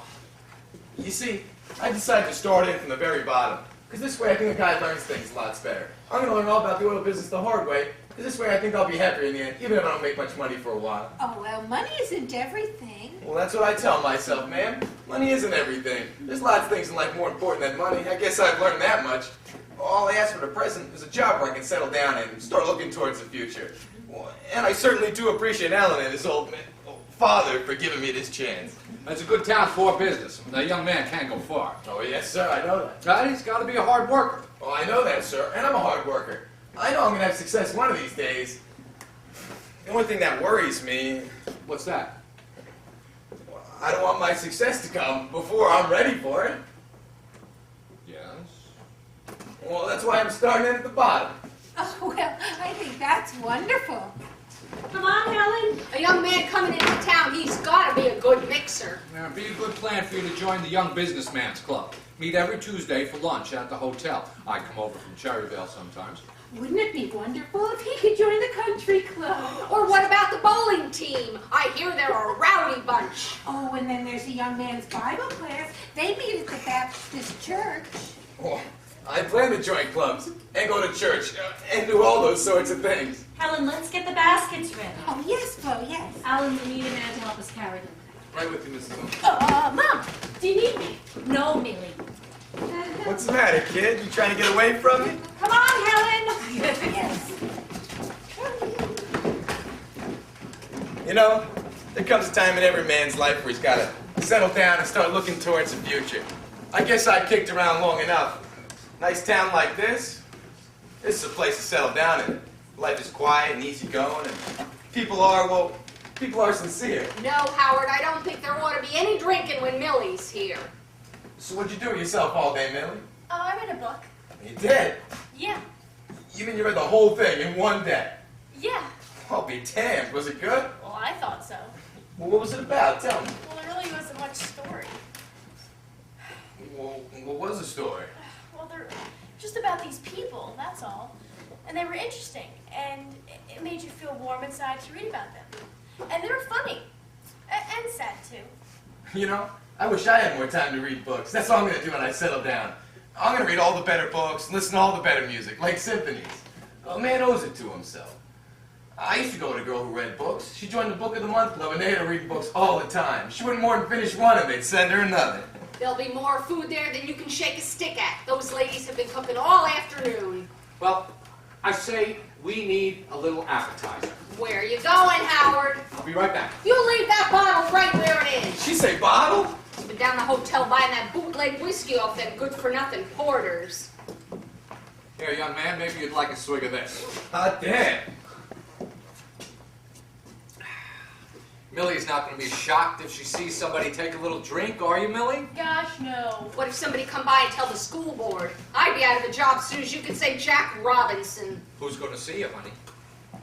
You see, I decided to start in from the very bottom, because this way I think a guy learns things lots better. I'm going to learn all about the oil business the hard way, because this way I think I'll be happier in the end, even if I don't make much money for a while. Oh, well, money isn't everything. Well, that's what I tell myself, ma'am. Money isn't everything. There's lots of things in life more important than money. I guess I've learned that much. All I ask for the present is a job where I can settle down and start looking towards the future. Well, and I certainly do appreciate Alan and his old father for giving me this chance. That's a good town for business. A young man can go far. Oh, yes, sir, I know that. Right? He's got to be a hard worker. Oh, I know that, sir, and I'm a hard worker. I know I'm going to have success one of these days. The only thing that worries me... What's that? I don't want my success to come before I'm ready for it. Yes? Well, that's why I'm starting in at the bottom. Oh, well, I think that's wonderful. Come on, Helen. A young man coming into town, he's got to be a good mixer. It'd be a good plan for you to join the Young Businessman's Club. Meet every Tuesday for lunch at the hotel. I come over from Cherryvale sometimes. Wouldn't it be wonderful if he could join the country club? Or what about the bowling team? I hear they're a rowdy bunch. Oh, and then there's a young man's Bible class. They meet at the Baptist church. Oh, I plan to join clubs and go to church and do all those sorts of things. Helen, let's get the baskets ready. Oh, yes, Flo, yes. Alan, we need a man to help us carry them. Right with you, Mrs. Owens. Mom, do you need me? No, Millie. What's the matter, kid? You trying to get away from me? Come on, Helen. Yes. You know, there comes a time in every man's life where he's got to settle down and start looking towards the future. I guess I kicked around long enough. Nice town like this is a place to settle down in. Life is quiet and easy going, and people are sincere. No, Howard, I don't think there ought to be any drinking when Millie's here. So what'd you do with yourself all day, Millie? Oh, I read a book. You did? Yeah. You mean you read the whole thing in one day? Yeah. I'll be damned. Was it good? Well, I thought so. Well, what was it about? Tell me. Well, there really wasn't much story. Well, what was the story? Well, they're just about these people, that's all. And they were interesting, and it made you feel warm inside to read about them. And they were funny. And sad, too. You know, I wish I had more time to read books. That's what I'm going to do when I settle down. I'm going to read all the better books and listen to all the better music, like symphonies. A man owes it to himself. I used to go with a girl who read books. She joined the Book of the Month Club, and they had her reading books all the time. She wouldn't more than finish one, and they'd send her another. There'll be more food there than you can shake a stick at. Those ladies have been cooking all afternoon. Well, I say we need a little appetizer. Where are you going, Howard? I'll be right back. You leave that bottle right where it is. She say bottle? She's been down the hotel buying that bootleg whiskey off them good-for-nothing porters. Here, young man, maybe you'd like a swig of this. Hot damn. Millie's not going to be shocked if she sees somebody take a little drink, are you, Millie? Gosh, no. What if somebody come by and tell the school board? I'd be out of a job as soon as you could say Jack Robinson. Who's going to see you, honey?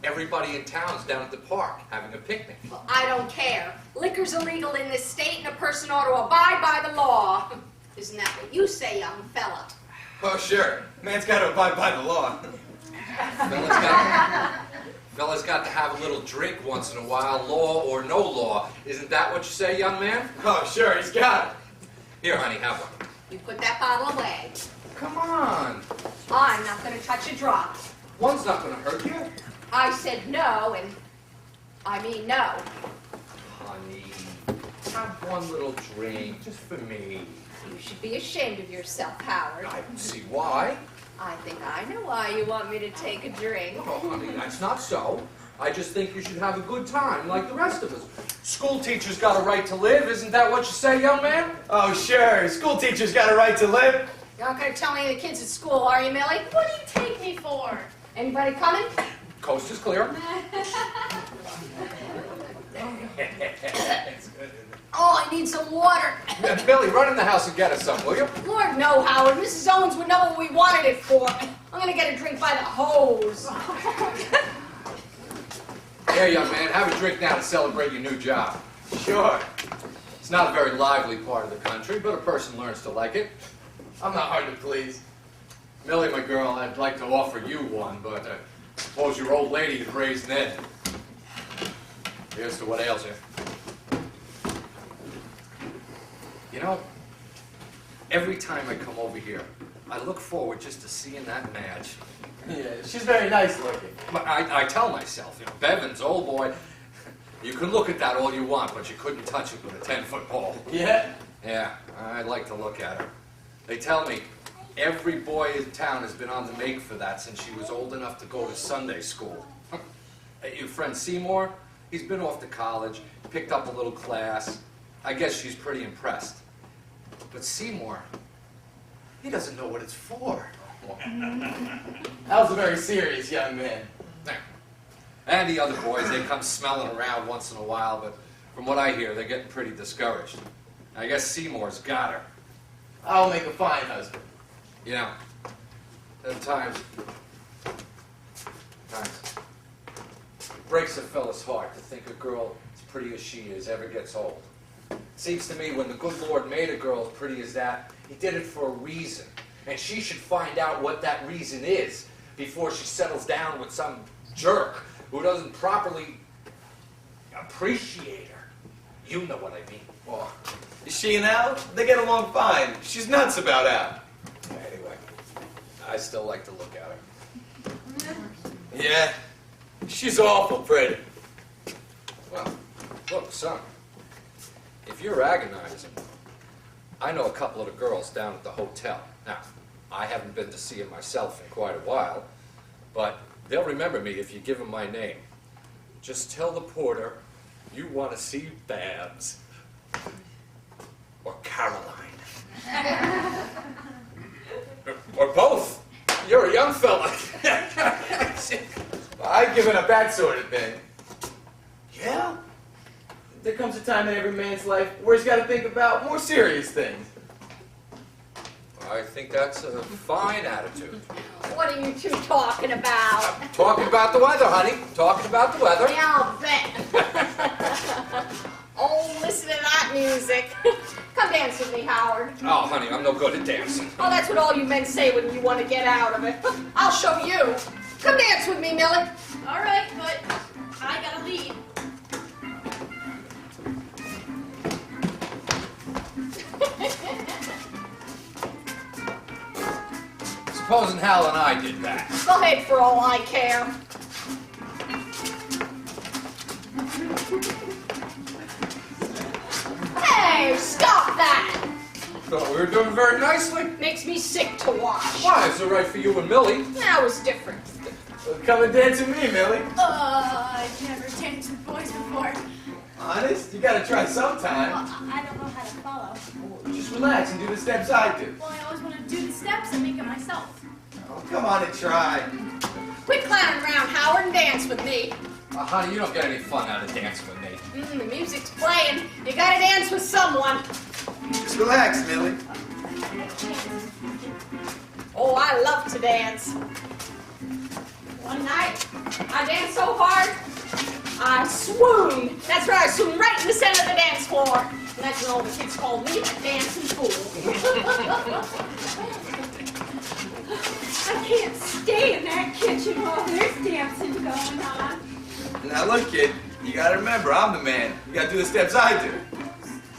Everybody in town's down at the park having a picnic. Well, I don't care. Liquor's illegal in this state, and a person ought to abide by the law. Isn't that what you say, young fella? Oh, sure. Man's got to abide by the law. Fella's got to have a little drink once in a while, law or no law. Isn't that what you say, young man? Oh, sure, he's got it. Here, honey, have one. You put that bottle away. Come on. I'm not going to touch a drop. One's not going to hurt you. I said no, and I mean no. Honey, have one little drink just for me. You should be ashamed of yourself, Howard. I don't see why. I think I know why you want me to take a drink. Oh, honey, that's not so. I just think you should have a good time like the rest of us. School teachers got a right to live. Isn't that what you say, young man? Oh, sure. School teachers got a right to live. You're not going to tell any of the kids at school, are you, Millie? What do you take me for? Anybody coming? Coast is clear. Oh, I need some water. Billy, run in the house and get us some, will you? Lord, no, Howard. Mrs. Owens would know what we wanted it for. I'm going to get a drink by the hose. Here, young man, have a drink now to celebrate your new job. Sure. It's not a very lively part of the country, but a person learns to like it. I'm not hard to please. Millie, my girl, I'd like to offer you one, but suppose your old lady could raise Ned. Here's to what ails you. You know, every time I come over here, I look forward just to seeing that Madge. Yeah, she's very nice looking. I tell myself, you know, Bevan's old boy, you can look at that all you want, but you couldn't touch it with a 10-foot pole. Yeah? Yeah, I like to look at her. They tell me every boy in town has been on the make for that since she was old enough to go to Sunday school. Your friend Seymour, he's been off to college, picked up a little class. I guess she's pretty impressed. But Seymour, he doesn't know what it's for. Hal's a very serious young man. And the other boys, they come smelling around once in a while, but from what I hear, they're getting pretty discouraged. I guess Seymour's got her. I'll make a fine husband. You know, sometimes breaks a fella's heart to think a girl as pretty as she is ever gets old. Seems to me when the good Lord made a girl as pretty as that, he did it for a reason. And she should find out what that reason is before she settles down with some jerk who doesn't properly appreciate her. You know what I mean. Well, she and Al, they get along fine. She's nuts about Al. Anyway, I still like to look at her. Yeah, she's awful pretty. Well, look, son, if you're agonizing, I know a couple of the girls down at the hotel. Now, I haven't been to see them myself in quite a while, but they'll remember me if you give them my name. Just tell the porter you want to see Babs. or Caroline? Or both? You're a young fella. I've given up that sort of thing. Yeah? There comes a time in every man's life where he's got to think about more serious things. I think that's a fine attitude. What are you two talking about? Talking about the weather, honey. Talking about the weather. Yeah, I'll bet. Oh, listen to that music. Come dance with me, Howard. Oh, honey, I'm no good at dancing. Oh, that's what all you men say when you want to get out of it. I'll show you. Come dance with me, Millie. All right, but I gotta lead. Supposing Hal and I did that. Go ahead for all I care. Hey, stop that! Thought we were doing very nicely. Makes me sick to watch. Why? It's all right for you and Millie. That was different. Well, come and dance with me, Millie. I've never danced with boys before. Honest? You gotta try sometime. Well, I don't know how to follow. Just relax and do the steps I do. Well, I always want to do the steps and make it myself. Oh, come on and try. Quit clowning around, Howard, and dance with me. Honey, you don't get any fun out of dancing with me. The music's playing. You gotta dance with someone. Just relax, Millie. Oh, I love to dance. One night, I danced so hard, I swooned. That's right, I swooned right in the center of the dance floor. And that's when all the kids called me a dancing fool. I can't stay in that kitchen while there's dancing going on. Now look, kid, you gotta remember, I'm the man. You gotta do the steps I do.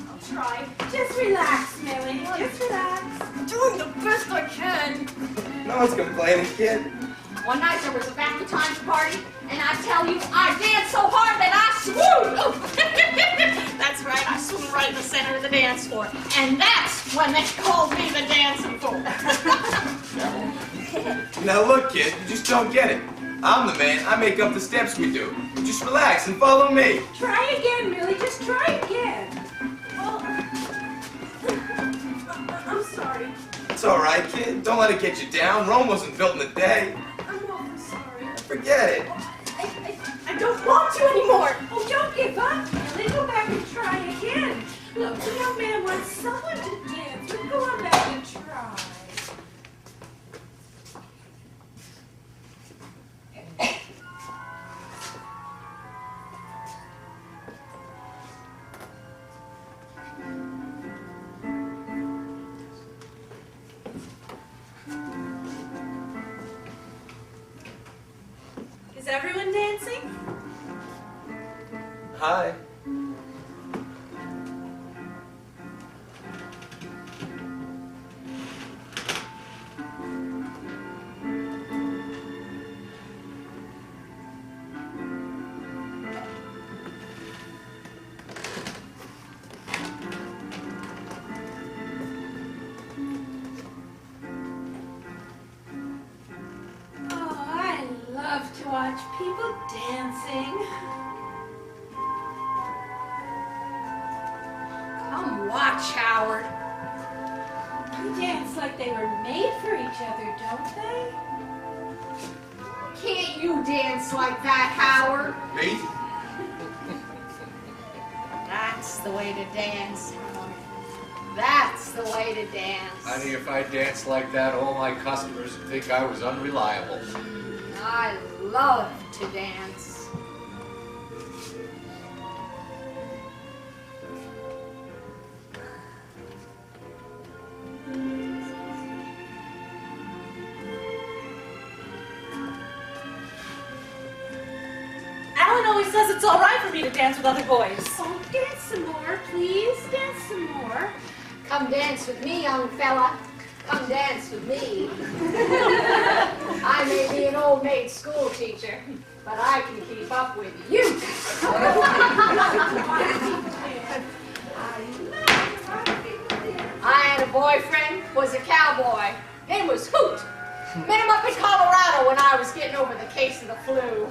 I'll try. Just relax, Millie. Just relax. I'm doing the best I can. No one's complaining, kid. One night there was a Valentine's party, and I tell you, I danced so hard that I swooned. Oh. That's right, I swooned right in the center of the dance floor. And that's when they called me the dancing fool. Now look, kid, you just don't get it. I'm the man. I make up the steps we do. Just relax and follow me. Try again, Millie. Just try again. Well, I'm sorry. It's all right, kid. Don't let it get you down. Rome wasn't built in a day. I'm awfully sorry. Forget it. I don't want to anymore. Oh, don't give up, Millie. Go back and try again. Look, the young man wants someone to dance with. Go on back and try. Is everyone dancing? Hi. To watch people dancing. Come watch, Howard. They dance like they were made for each other, don't they? Can't you dance like that, Howard? Me? That's the way to dance, Howard. That's the way to dance. Honey, if I danced like that, all my customers would think I was unreliable. I love to dance. Alan always says it's all right for me to dance with other boys. Oh, dance some more, please. Dance some more. Come dance with me, young fella. Come dance with me. I may be an old maid school teacher, but I can keep up with you. I had a boyfriend, was a cowboy. Name was Hoot. Met him up in Colorado when I was getting over the case of the flu.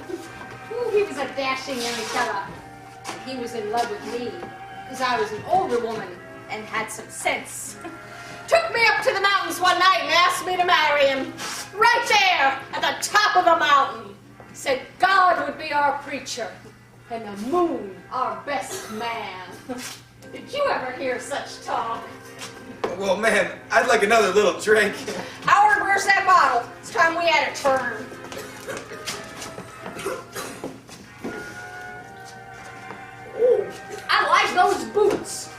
Ooh, he was a dashing young fella. He was in love with me, because I was an older woman and had some sense. Took me up to the mountains one night and asked me to marry him. Right there, at the top of the mountain. Said God would be our preacher, and the moon our best man. Did you ever hear such talk? Well, man, I'd like another little drink. Howard, where's that bottle? It's time we had a turn. Ooh, I like those boots.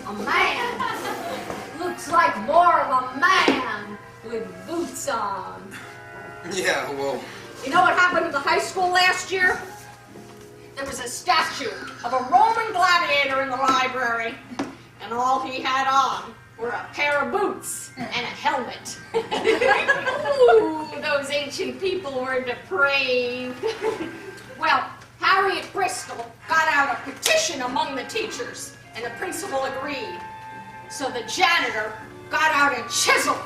A man looks like more of a man with boots on. Yeah, well... You know what happened at the high school last year? There was a statue of a Roman gladiator in the library, and all he had on were a pair of boots and a helmet. Ooh, those ancient people were depraved. Well, Harriet Bristol got out a petition among the teachers, and the principal agreed. So the janitor got out a chisel,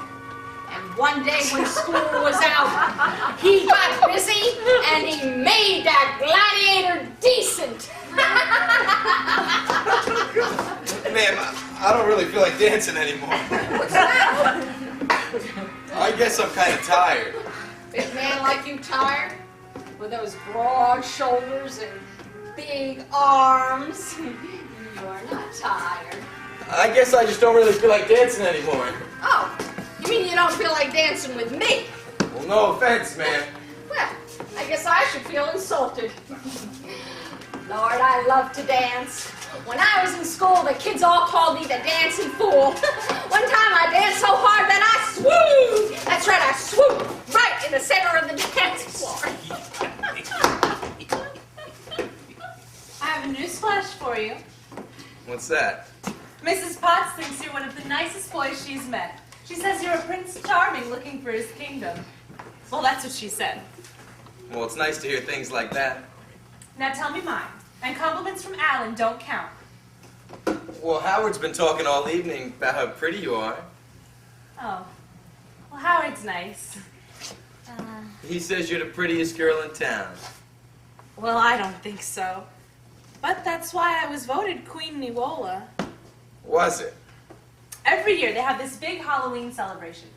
and one day when school was out, he got busy and he made that gladiator decent. Ma'am, I don't really feel like dancing anymore. What's that? I guess I'm kind of tired. Big man like you tired? With those broad shoulders and big arms? You're not tired. I guess I just don't really feel like dancing anymore. Oh, you mean you don't feel like dancing with me? Well, no offense, ma'am. Well, I guess I should feel insulted. Lord, I love to dance. When I was in school, the kids all called me the dancing fool. One time I danced so hard that I swooped. That's right, I swooped right in the center of the dance floor. I have a newsflash for you. What's that? Mrs. Potts thinks you're one of the nicest boys she's met. She says you're a Prince Charming looking for his kingdom. Well, that's what she said. Well, it's nice to hear things like that. Now tell me mine. And compliments from Alan don't count. Well, Howard's been talking all evening about how pretty you are. Oh. Well, Howard's nice. He says you're the prettiest girl in town. Well, I don't think so. But that's why I was voted Queen Niwola. Was it? Every year they have this big Halloween celebration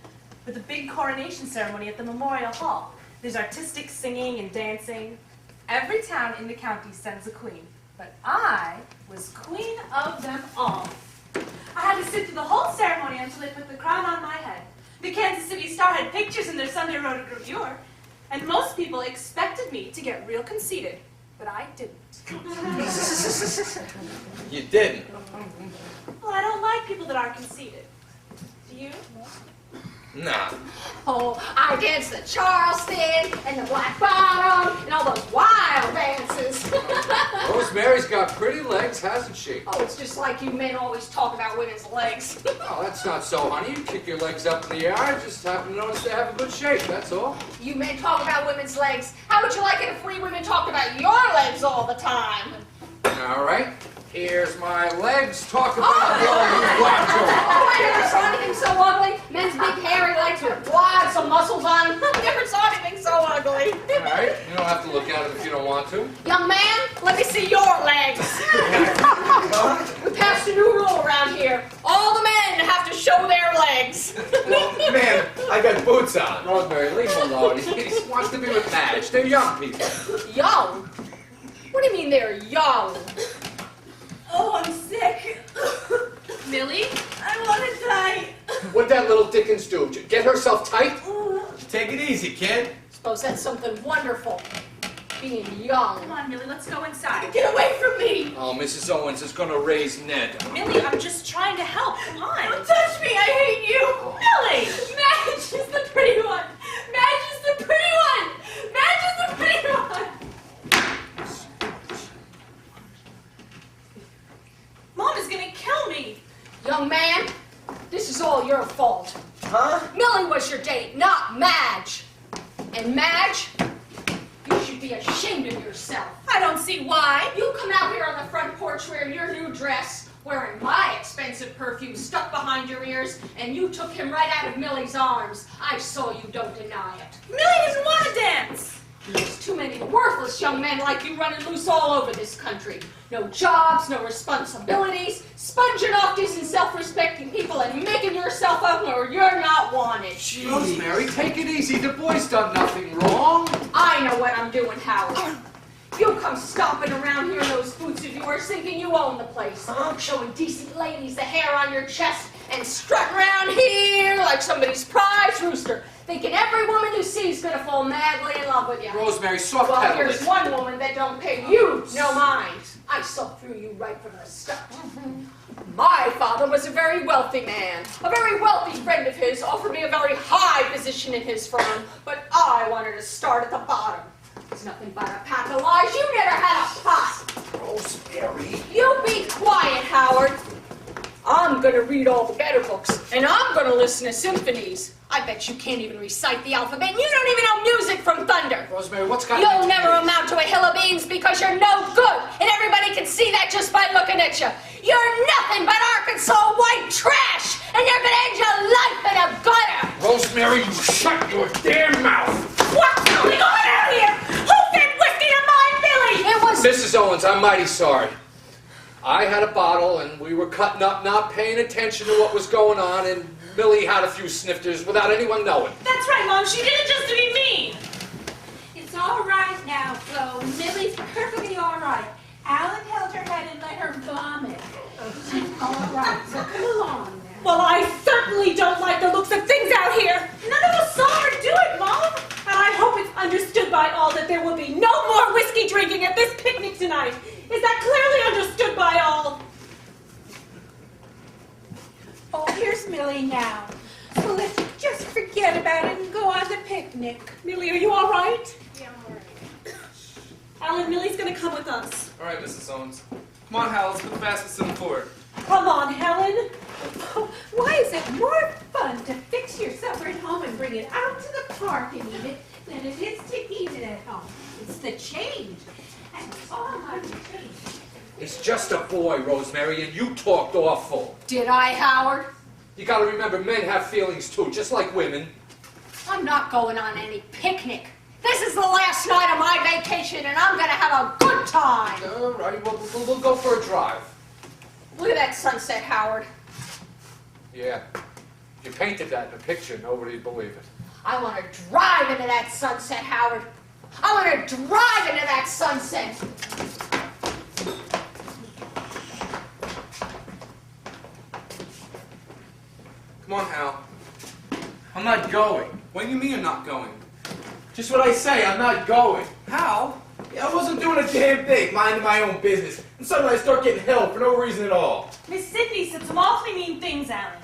with a big coronation ceremony at the Memorial Hall. There's artistic singing and dancing. Every town in the county sends a queen, but I was queen of them all. I had to sit through the whole ceremony until they put the crown on my head. The Kansas City Star had pictures in their Sunday Road gravure, and most people expected me to get real conceited, but I didn't. You didn't? Well, I don't like people that are conceited. Do you? Nah. Oh, I danced the Charleston and the Black Bottom and all those wild dances. Rosemary's got pretty legs, hasn't she? Oh, it's just like you men always talk about women's legs. Oh, that's not so, honey. You kick your legs up in the air. I just happen to notice they have a good shape, that's all. You men talk about women's legs. How would you like it if we women talked about your legs all the time? All right. Here's my legs. Talk about your black Oh, I never saw anything so ugly. Men's big hairy legs with lots of muscles on them. I never saw anything so ugly. All right. You don't have to look at them if you don't want to. Young man, let me see your legs. We passed a new rule around here. All the men have to show their legs. Well, man, I got boots on. Rosemary, leave him alone. He wants to be with Madge. They're young people. Young? What do you mean they're young? Oh, I'm sick. Millie, I want to die. What'd that little Dickens do? Get herself tight? Take it easy, kid. Suppose that's something wonderful. Being young. Come on, Millie, let's go inside. Get away from me! Oh, Mrs. Owens is going to raise Ned. Millie, I'm just trying to help. Come on. Don't touch me! I hate you! Millie! Madge is the pretty one! Madge is the pretty one! Madge is the pretty one! Mom is gonna kill me. Young man, this is all your fault. Huh? Millie was your date, not Madge. And Madge, you should be ashamed of yourself. I don't see why. You come out here on the front porch wearing your new dress, wearing my expensive perfume stuck behind your ears, and you took him right out of Millie's arms. I saw you, don't deny it. Millie doesn't want to dance. There's too many worthless young men like you running loose all over this country. No jobs, no responsibilities, sponging off decent, self-respecting people and making yourself up where you're not wanted. Jeez. Rosemary, take it easy. The boy's done nothing wrong. I know what I'm doing, Howard. You come stomping around here in those boots of yours thinking you own the place. Showing decent ladies the hair on your chest and strutting around here like somebody's prize rooster. Thinking every woman you see is going to fall madly in love with you. Rosemary, soft Well, pedal here's it. one woman that don't pay you no mind. I saw through you right from the start. My father was a very wealthy man. A very wealthy friend of his offered me a very high position in his firm, but I wanted to start at the bottom. It's nothing but a pack of lies. You never had a pot. Rosemary. You be quiet, Howard. I'm going to read all the better books, and I'm going to listen to symphonies. I bet you can't even recite the alphabet, and you don't even know music from thunder. Rosemary, what's got You'll never amount to a hill of beans because you're no good, and everybody can see that just by looking at you. You're nothing but Arkansas white trash, and you're going to end your life in a gutter. Rosemary, you shut your damn mouth. What's going on out here? Who fed whiskey to my Millie? It was... Mrs. Owens, I'm mighty sorry. I had a bottle, and we were cutting up, not paying attention to what was going on, and Millie had a few snifters without anyone knowing. That's right, Mom. She did it just to be mean. It's all right now, Flo. Millie's perfectly all right. Alan held her head and let her vomit. She's all right, so come along now. Well, I certainly don't like the looks of things out here. None of us saw her do it, Mom. And I hope it's understood by all that there will be no more whiskey drinking at this picnic tonight. Is that clearly understood by all? Oh, here's Millie now. So let's just forget about it and go on the picnic. Millie, are you all right? Yeah, I'm all right. Alan, Millie's going to come with us. All right, Mrs. Owens. Come on, Hal, let's put the baskets in the Ford. Come on, Helen. Oh, why is it more fun to fix your supper at home and bring it out to the park and eat it than it is to eat it at home? It's the change. And it's all about the change. He's just a boy, Rosemary, and you talked awful. Did I, Howard? You gotta remember, men have feelings too, just like women. I'm not going on any picnic. This is the last night of my vacation, and I'm going to have a good time. All right, we'll go for a drive. Look at that sunset, Howard. Yeah, if you painted that in a picture, nobody'd believe it. I want to drive into that sunset, Howard. I want to drive into that sunset. Come on, Hal. I'm not going. What do you mean you're not going? Just what I say, I'm not going. Hal? Yeah, I wasn't doing a damn thing, minding my own business. And suddenly I start getting hell for no reason at all. Miss Sidney said some awfully mean things, Alan.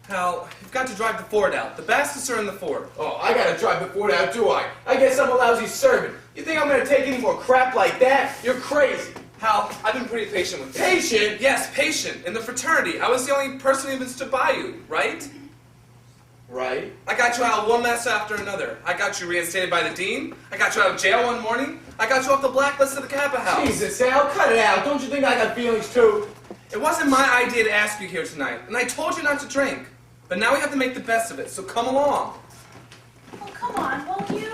Hal, you've got to drive the Ford out. The baskets are in the Ford. Oh, I gotta drive the Ford out, do I? I guess I'm a lousy servant. You think I'm gonna take any more crap like that? You're crazy. Hal, I've been pretty patient with you. Patient? Yes, patient. In the fraternity, I was the only person who even stood by you, right? Right. I got you out one mess after another. I got you reinstated by the dean. I got you out of jail one morning. I got you off the blacklist of the Kappa House. Jesus, Al, cut it out. Don't you think I got feelings too? It wasn't my idea to ask you here tonight, and I told you not to drink. But now we have to make the best of it, so come along. Oh, come on, won't you?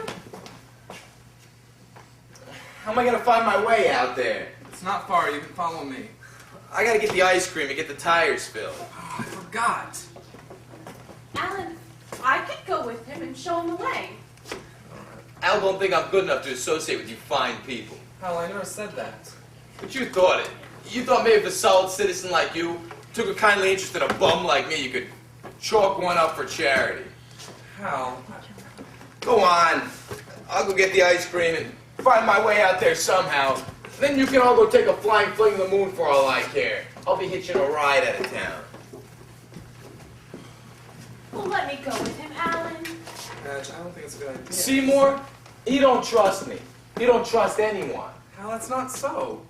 How am I gonna find my way out there? It's not far, you can follow me. I gotta get the ice cream and get the tires filled. Oh, I forgot. Alan, I could go with him and show him the way. Al don't think I'm good enough to associate with you fine people. Hal, I never said that. But you thought it. You thought maybe if a solid citizen like you took a kindly interest in a bum like me, you could chalk one up for charity. Hal. Go on. I'll go get the ice cream and find my way out there somehow. Then you can all go take a flying fling in the moon for all I care. I'll be hitching a ride out of town. Well, let me go with him, Alan. Madge, I don't think it's a good idea. Seymour, he don't trust me. He don't trust anyone. Hal, that's not so.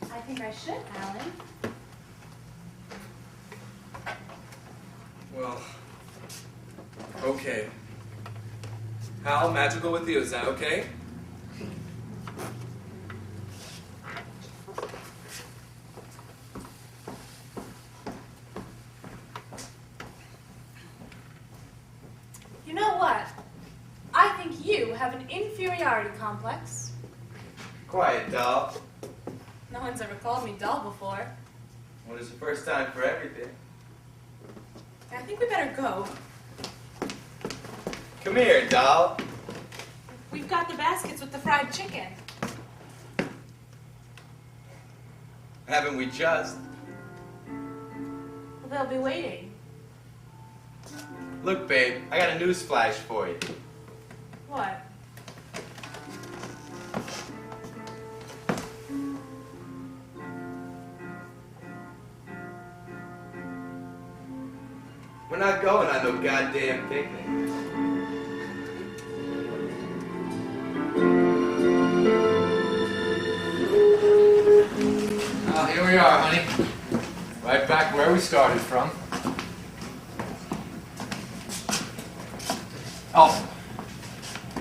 I think I should, Alan. Well, okay. Hal, Madge will go with you. Is that okay? You know what? I have an inferiority complex. Quiet, doll. No one's ever called me dull before. Well, it's the first time for everything. I think we better go. Come here, doll. We've got the baskets with the fried chicken. Haven't we just? Well, they'll be waiting. Look, babe, I got a news flash for you. What? We're not going on no goddamn picnic. Well, here we are, honey. Right back where we started from. Oh,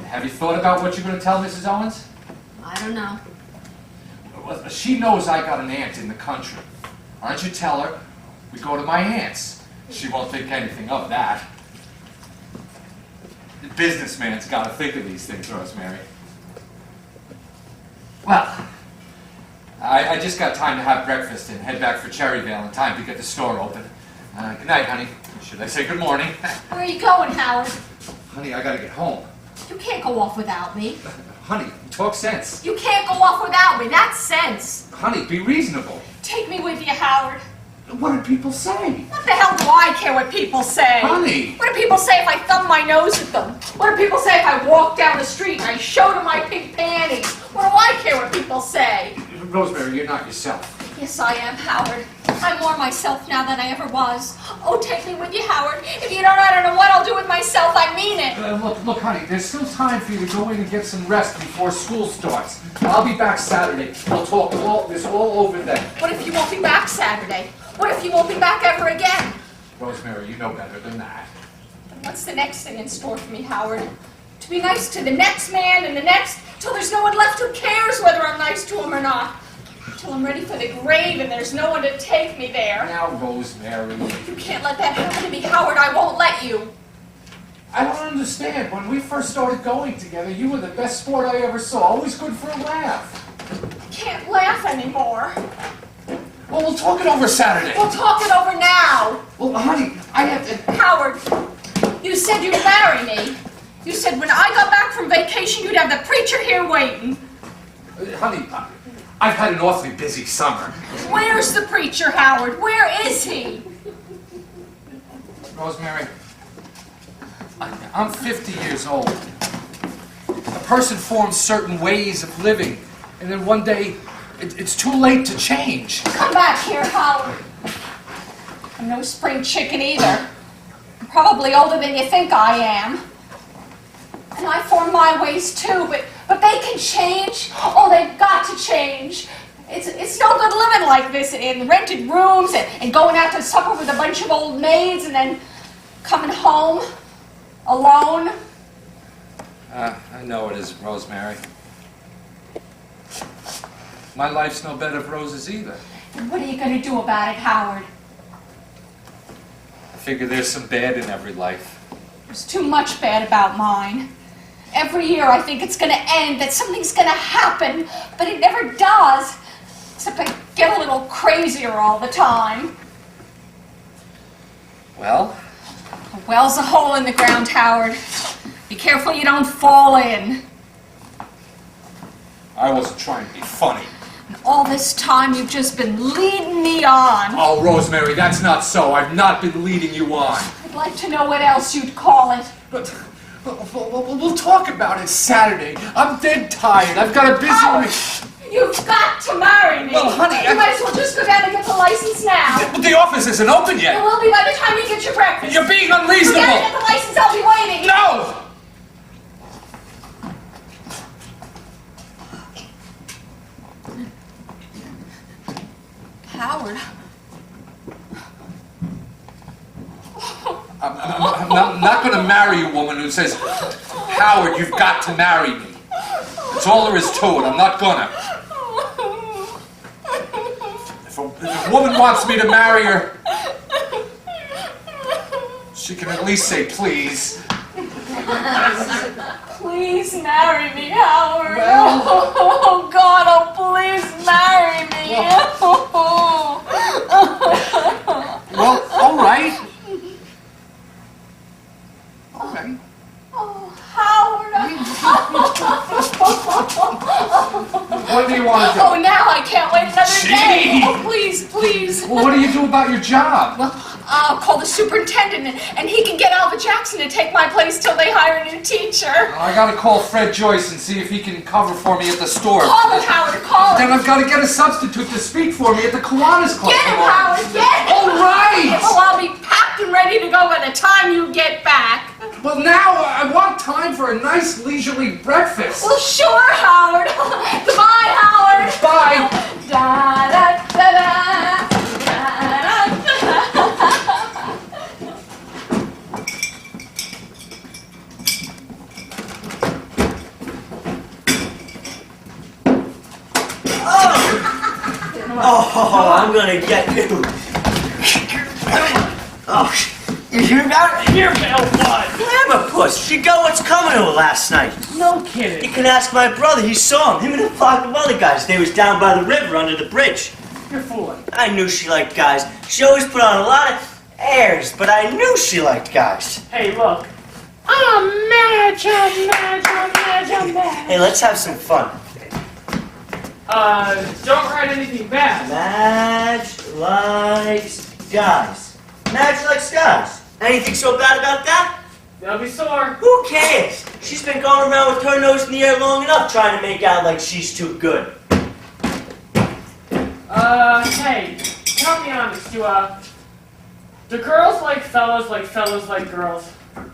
have you thought about what you're going to tell Mrs. Owens? I don't know. Well, she knows I got an aunt in the country. Why don't you tell her we go to my aunt's? She won't think anything of that. The businessman's got to think of these things, Rosemary. Well, I just got time to have breakfast and head back for Cherryvale in time to get the store open. Good night, honey. Should I say good morning? Where are you going, Howard? Honey, I got to get home. You can't go off without me. Honey, talk sense. You can't go off without me. That's sense. Honey, be reasonable. Take me with you, Howard. What do people say? What the hell do I care what people say? Honey! What do people say if I thumb my nose at them? What do people say if I walk down the street and I show them my pink panties? What do I care what people say? Rosemary, you're not yourself. Yes, I am, Howard. I'm more myself now than I ever was. Oh, take me with you, Howard. If you don't, I don't know what I'll do with myself. I mean it. Look, honey, there's still time for you to go in and get some rest before school starts. I'll be back Saturday. We'll talk this all over then. What if you won't be back Saturday? What if you won't be back ever again? Rosemary, you know better than that. What's the next thing in store for me, Howard? To be nice to the next man and the next, till there's no one left who cares whether I'm nice to him or not. Till I'm ready for the grave and there's no one to take me there. Now, Rosemary. You can't let that happen to me, Howard. I won't let you. I don't understand. When we first started going together, you were the best sport I ever saw. Always good for a laugh. I can't laugh anymore. Well, we'll talk it over Saturday. We'll talk it over now. Well, honey, I have to... Howard, you said you'd marry me. You said when I got back from vacation, you'd have the preacher here waiting. Honey, I've had an awfully busy summer. Where's the preacher, Howard? Where is he? Rosemary, I'm 50 years old. A person forms certain ways of living, and then one day, it's too late to change. Come back here, Howard. I'm no spring chicken either. I'm probably older than you think I am. And I form my ways too, but they can change. Oh, they've got to change. It's no good living like this in rented rooms and going out to supper with a bunch of old maids and then coming home alone. I know it isn't, Rosemary. My life's no bed of roses either. And what are you going to do about it, Howard? I figure there's some bad in every life. There's too much bad about mine. Every year I think it's going to end, that something's going to happen, but it never does. Except I get a little crazier all the time. Well? A well's a hole in the ground, Howard. Be careful you don't fall in. I wasn't trying to be funny. And all this time you've just been leading me on. Oh, Rosemary, that's not so. I've not been leading you on. I'd like to know what else you'd call it. But we'll talk about it Saturday. I'm dead tired. I've got a busy week. You've got to marry me. Well, honey, you might as well just go down and get the license now. The office isn't open yet. It will be by the time you get your breakfast. You're being unreasonable. Go down and get the license. I'll be waiting. No! Howard. I'm not going to marry a woman who says, Howard, you've got to marry me. That's all there is to it. I'm not gonna. If a woman wants me to marry her, she can at least say please. please marry me, Howard. Well- Oh, God, oh, please marry me. Well, all right. All right. Oh, Howard. What do you want to do? Oh, now I can't wait another day. Gee. Oh, please, please. Well, what do you do about your job? Well, I'll call the superintendent, and he can get Alva Jackson to take my place till they hire a new teacher. I gotta call Fred Joyce and see if he can cover for me at the store. Call him, Howard, call him. Then I've got to get a substitute to speak for me at the Kiwanis Club. Get him, tomorrow. Howard, get him. All right. Oh, I'll be packed and ready to go by the time you get back. Well, now I want time for a nice leisurely breakfast. Well, sure, Howard. Goodbye, Howard. Bye. Da, da, da, da. Oh, I'm gonna get you. Oh, you hear about it? Here, Bill, what? Glamour She got what's coming to her last night. No kidding. You can ask my brother. He saw him. Him and a flock of other guys. They was down by the river under the bridge. You're fooling. I knew she liked guys. She always put on a lot of airs, but I knew she liked guys. Hey, look. I'm Madge, I'm Madge, I'm Madge, I'm Madge. Hey, let's have some fun. Don't write anything bad. Madge likes guys. Madge likes guys. Anything so bad about that? They'll be sore. Who cares? She's been going around with her nose in the air long enough trying to make out like she's too good. Hey, tell me honest, do girls like fellas like girls?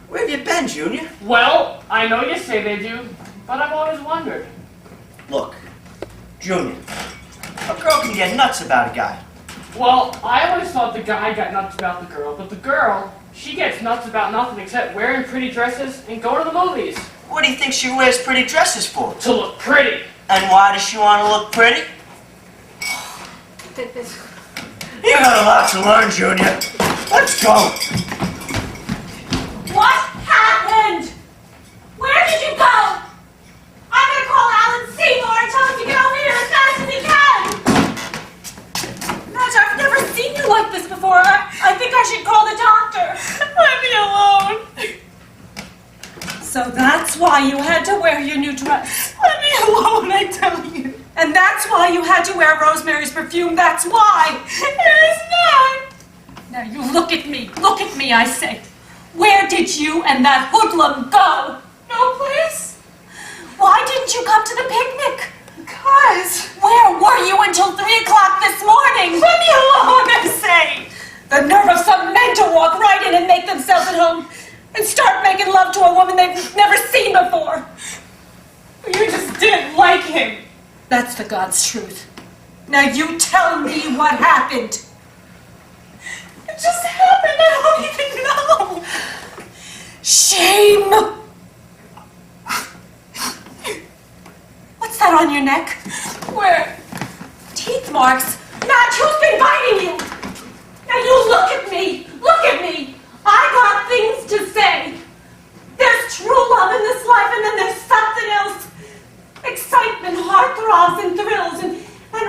Where have you been, Junior? Well, I know you say they do, but I've always wondered. Look, Junior, a girl can get nuts about a guy. Well, I always thought the guy got nuts about the girl, but the girl, she gets nuts about nothing except wearing pretty dresses and going to the movies. What do you think she wears pretty dresses for? To look pretty. And why does she want to look pretty? You got a lot to learn, Junior. Let's go. What happened? Where did you go? I'm gonna call Alan Seymour and tell him to get over here as fast as he can. Madge, I've never seen you like this before. I think I should call the doctor. Let me alone. So that's why you had to wear your new dress. Let me alone, I tell you. And that's why you had to wear Rosemary's perfume. That's why. It is not. Now you look at me, I say. Where did you and that hoodlum go? No place. Why didn't you come to the picnic? Because. Where were you until 3 o'clock this morning? Let me alone, I say. The nerve of some men to walk right in and make themselves at home and start making love to a woman they've never seen before. You just didn't like him. That's the God's truth. Now you tell me what happened. It just happened. I don't even know. Shame. What's that on your neck? Where? Teeth marks. Madge, who's been biting you? Now you look at me. Look at me. I got things to say. There's true love in this life, and then there's something else. Excitement, heartthrobs, and thrills, and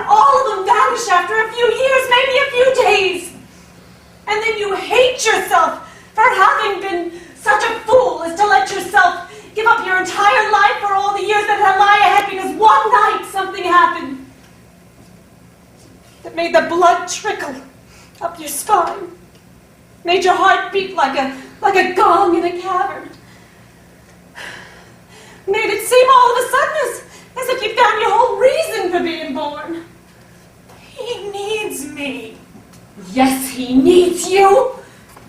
all of them vanish after a few years, maybe a few days. And then you hate yourself for having been such a fool as to let yourself give up your entire life for all the years that lie ahead because one night something happened that made the blood trickle up your spine, made your heart beat like a gong in a cavern, made it seem all of a sudden as if you found your whole reason for being born. He needs me. Yes, he needs you.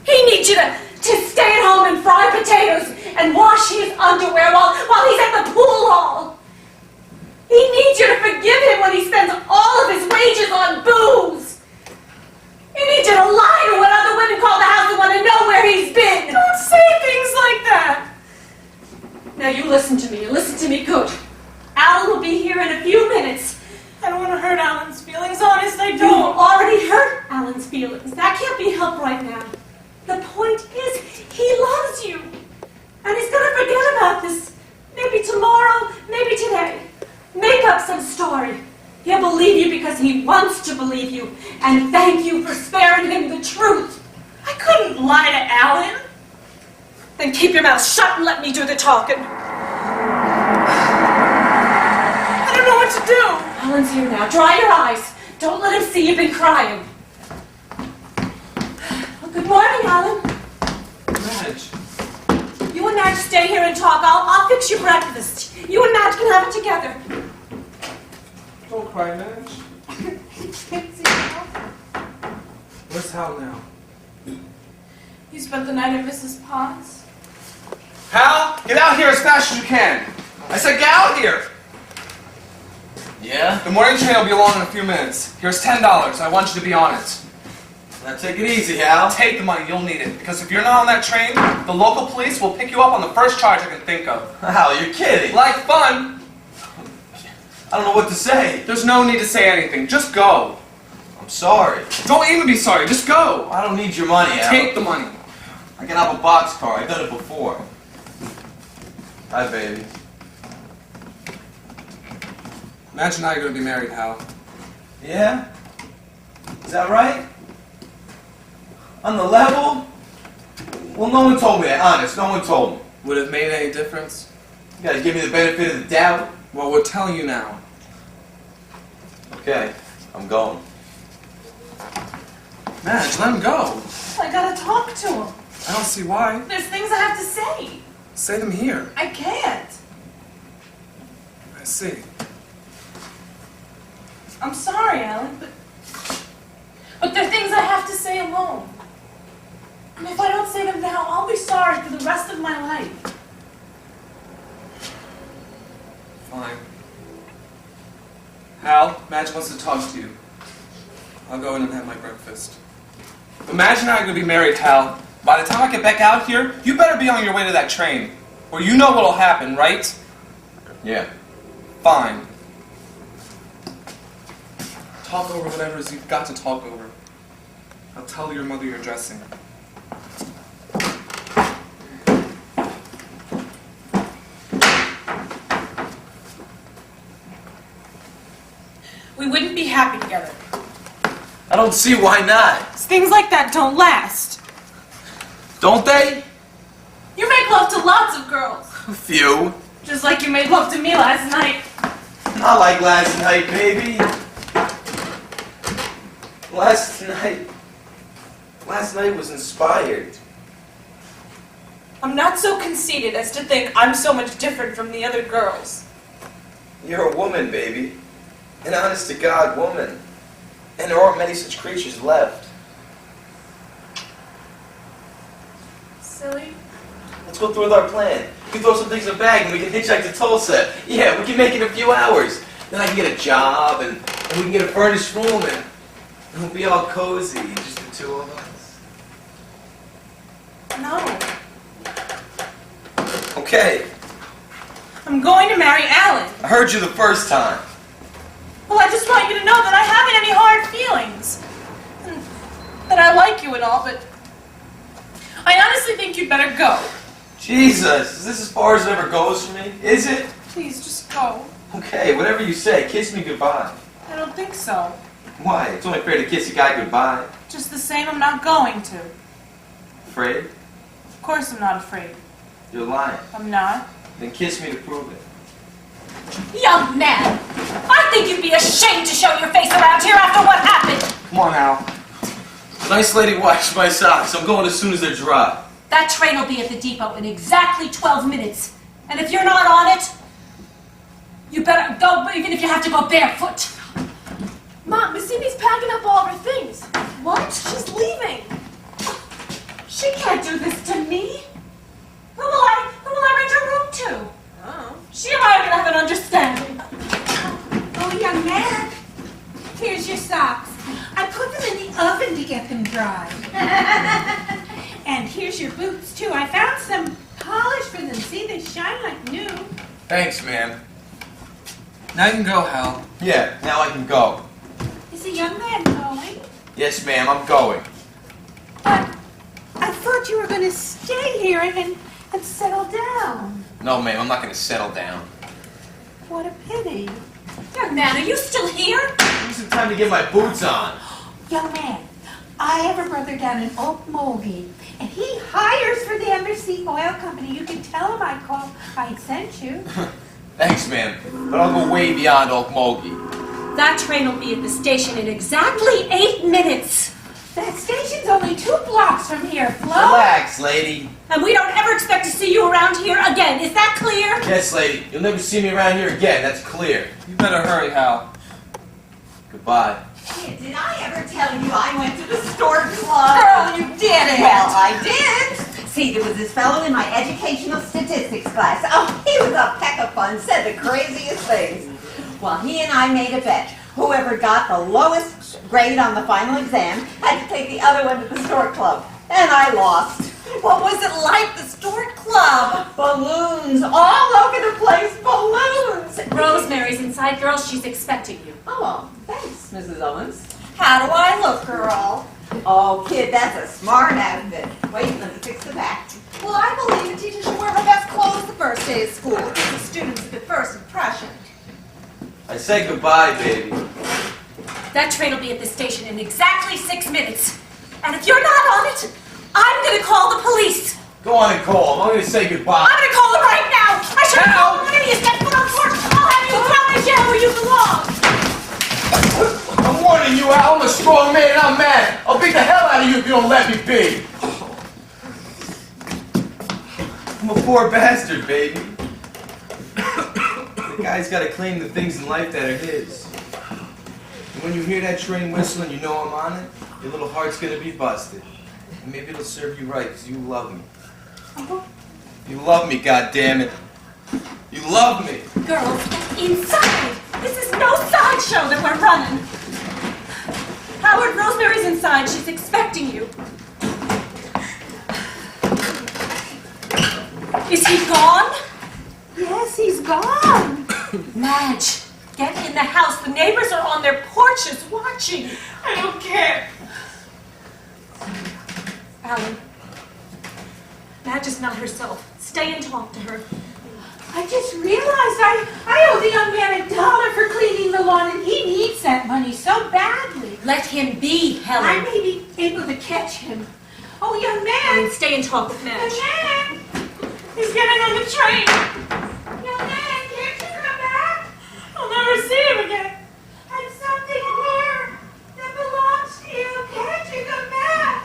He needs you to stay at home and fry potatoes and wash his underwear while he's at the pool hall. He needs you to forgive him when he spends all of his wages on booze. He needs you to lie to when other women call the house and want to know where he's been. Don't say things like that. Now you listen to me. Listen to me good. Alan will be here in a few minutes. I don't want to hurt Alan's feelings, honest, I don't. You already hurt Alan's feelings. That can't be helped right now. The point is, he loves you. And he's going to forget about this. Maybe He'll believe you because he wants to believe you. And thank you for sparing him the truth. I couldn't lie to Alan. Then keep your mouth shut and let me do the talking. I don't know what to do. Alan's here now. Dry your eyes. Don't let him see you've been crying. Well, good morning, Alan. Madge. You and Madge stay here and talk. I'll fix your breakfast. You and Madge can have it together. Don't cry, Madge. Where's Hal now? You spent the night at Mrs. Pond's? Hal, get out here as fast as you can. I said get out here. Yeah? The morning train will be along in a few minutes. Here's $10. I want you to be on it. Now take it easy, Hal. Take the money, you'll need it. Because if you're not on that train, the local police will pick you up on the first charge I can think of. Hal, you're kidding. Like fun. I don't know what to say. There's no need to say anything. Just go. I'm sorry. Don't even be sorry. Just go. I don't need your money, Hal. Take the money. I can have a boxcar. I've done it before. Hi, baby. Imagine now you're going to be married, Hal. Yeah? Is that right? On the level? Well, no one told me that, honest. No one told me. Would it have made any difference? You gotta give me the benefit of the doubt. Well, we're telling you now. Okay, I'm going. Madge, let him go. I gotta talk to him. I don't see why. There's things I have to say. Say them here. I can't. I see. I'm sorry, Alan, but there are things I have to say alone. And if I don't say them now, I'll be sorry for the rest of my life. Fine. Hal, Madge wants to talk to you. I'll go in and have my breakfast. But Madge and I are going to be married, Hal. By the time I get back out here, you better be on your way to that train. Or you know what'll happen, right? Yeah. Fine. Talk over whatever it is you've got to talk over. I'll tell your mother you're dressing. We wouldn't be happy together. I don't see why not. Things like that don't last. Don't they? You make love to lots of girls. A few. Just like you made love to me last night. Not like last night, baby. Last night was inspired. I'm not so conceited as to think I'm so much different from the other girls. You're a woman, baby. An honest-to-God woman. And there aren't many such creatures left. Silly. Let's go through with our plan. We can throw some things in a bag and we can hitchhike to Tulsa. Yeah, we can make it in a few hours. Then I can get a job and we can get a furnished room and we'll be all cozy, just the two of us. No. Okay. I'm going to marry Alan. I heard you the first time. Well, I just want you to know that I haven't any hard feelings. And that I like you and all, but I honestly think you'd better go. Jesus, is this as far as it ever goes for me? Is it? Please, just go. Okay, whatever you say. Kiss me goodbye. I don't think so. Why? It's only fair to kiss a guy goodbye. Just the same, I'm not going to. Afraid? Of course I'm not afraid. You're lying. I'm not. Then kiss me to prove it. Young man, I think you'd be ashamed to show your face around here after what happened. Come on, Hal. The nice lady washed my socks. I'm going as soon as they're dry. That train will be at the depot in exactly 12 minutes. And if you're not on it, you better go, even if you have to go barefoot. Mom, Miss Amy's packing up all of her things. What? She's leaving. She can't do this to me. Who will I rent a room to? Oh. She and I are going to have an understanding. Oh, young man, here's your socks. I put them in the oven to get them dry. And here's your boots, too. I found some polish for them. See, they shine like new. Thanks, man. Now you can go, Hal. Yeah, now I can go. Is the young man going? Yes, ma'am, I'm going. But I thought you were going to stay here and settle down. No, ma'am, I'm not going to settle down. What a pity. Young man, are you still here? Give me some time to get my boots on. Young man, I have a brother down in Okmulgee, and he hires for the Embassy Oil Company. You can tell him I sent you. Thanks, ma'am, but I'll go way beyond Okmulgee. That train will be at the station in exactly 8 minutes. That station's only 2 blocks from here, Flo. Relax, lady. And we don't ever expect to see you around here again. Is that clear? Yes, lady. You'll never see me around here again. That's clear. You better hurry, Hal. Goodbye. Did I ever tell you I went to the store club? Girl, you didn't. Well, I did. See, there was this fellow in my educational statistics class. Oh, he was a peck of fun, said the craziest things. Well, he and I made a bet. Whoever got the lowest grade on the final exam had to take the other one to the store club. And I lost. What was it like, the stork club? Balloons all over the place, balloons! Rosemary's inside, girls. She's expecting you. Oh, thanks, Mrs. Owens. How do I look, girl? Oh, kid, that's a smart outfit. Wait, let me fix the back. Well, I believe a teacher should wear her best clothes the first day of school. It gives the students a good first impression. I say goodbye, baby. That train will be at the station in exactly 6 minutes. And if you're not on it, I'm going to call the police. Go on and call him. I'm going to say goodbye. I'm going to call them right now. I should have called them when you stepped foot on porch. I'll have you thrown in jail where you belong. I'm warning you, Al. I'm a strong man and I'm mad. I'll beat the hell out of you if you don't let me be. I'm a poor bastard, baby. The guy's got to claim the things in life that are his. And when you hear that train whistle and you know I'm on it, your little heart's going to be busted. And maybe it'll serve you right because you love me. You love me, goddammit. You love me. Girls, inside. This is no sideshow that we're running. Howard, Rosemary's inside. She's expecting you. Is he gone? Yes, he's gone. Madge, get in the house. The neighbors are on their porches watching. I don't care. Alan, Madge is not herself. Stay and talk to her. I just realized I owe the young man $1 for cleaning the lawn, and he needs that money so badly. Let him be, Helen. I may be able to catch him. Oh, young man! And stay and talk with Madge. Young man! He's getting on the train. Young man, can't you come back? I'll never see him again. And something here that belongs to you. Can't you come back?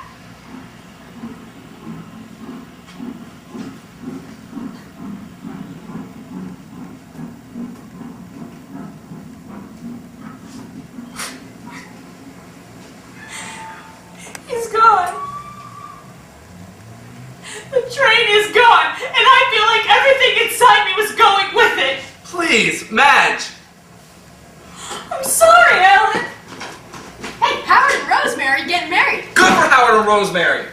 He's gone. The train is gone, and I feel like everything inside me was going with it. Please, Madge. I'm sorry, Alan. Hey, Howard and Rosemary getting married. Good for Howard and Rosemary.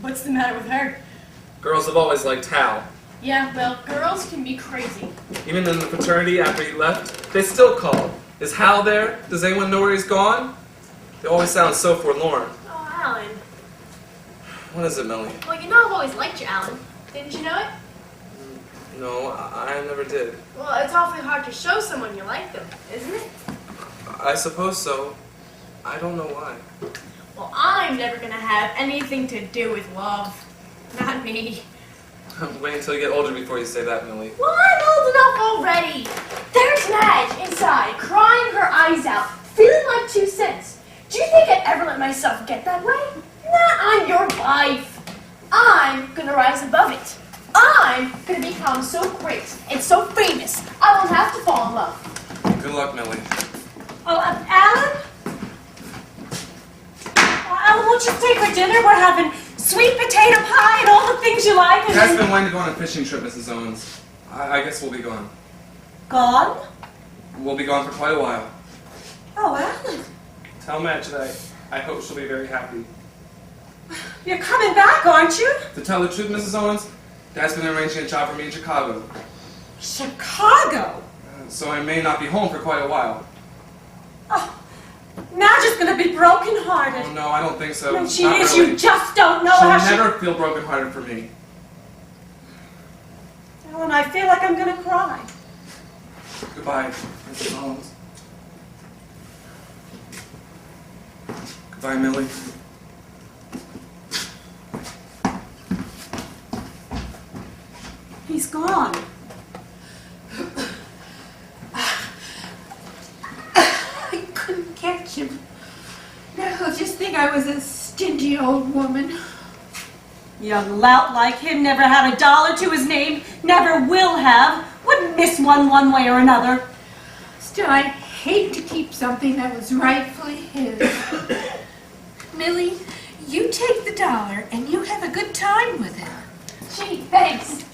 What's the matter with her? Girls have always liked Hal. Yeah, well, girls can be crazy. Even in the fraternity after he left, they still call. Is Hal there? Does anyone know where he's gone? They always sound so forlorn. Oh, Alan. What is it, Millie? Well, you know I've always liked you, Alan. Didn't you know it? No, I never did. Well, it's awfully hard to show someone you like them, isn't it? I suppose so. I don't know why. Well, I'm never gonna have anything to do with love. Not me. Wait until you get older before you say that, Millie. Well, I'm old enough already. There's Madge inside, crying her eyes out, feeling like 2 cents. Do you think I'd ever let myself get that way? Not on your life. I'm gonna rise above it. I'm gonna become so great and so famous, I won't have to fall in love. Good luck, Millie. Oh, Alan? Alan, won't you stay for dinner? We're having sweet potato pie and all the things you like. And Dad's been wanting to go on a fishing trip, Mrs. Owens. I guess we'll be gone. Gone? We'll be gone for quite a while. Oh, Alan. Tell Madge that I hope she'll be very happy. You're coming back, aren't you? To tell the truth, Mrs. Owens, Dad's been arranging a job for me in Chicago. Chicago? So I may not be home for quite a while. Oh, Madge is going to be brokenhearted. Oh, no, I don't think so. No, she Not is. really. You just don't know She'll how never feel brokenhearted for me. Oh, and I feel like I'm going to cry. Goodbye, Mrs. Owens. Goodbye, Millie. He's gone. I couldn't catch him. Now he'll just think I was a stingy old woman. Young lout like him never had $1 to his name, never will have, wouldn't miss one way or another. Still, I'd hate to keep something that was rightfully his. Millie, you take the $1 and you have a good time with it. Gee, thanks.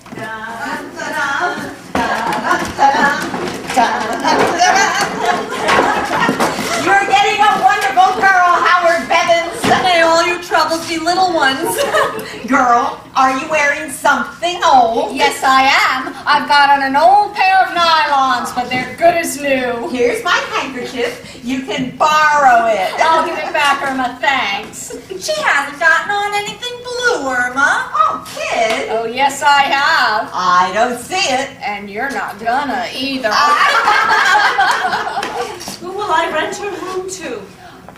You're getting a wonderful girl, Howard Bevins. May all your troubles be little ones. Girl, are you wearing something old? Yes, I am. I've got on an old pair of nylons, but they're good as new. Here's my handkerchief. You can borrow it. I'll give it back, Irma, thanks. She hasn't gotten on anything blue, Irma. Oh, kid. Oh, yes, I have. I don't see it. And you're not gonna either. Who will I rent her room to?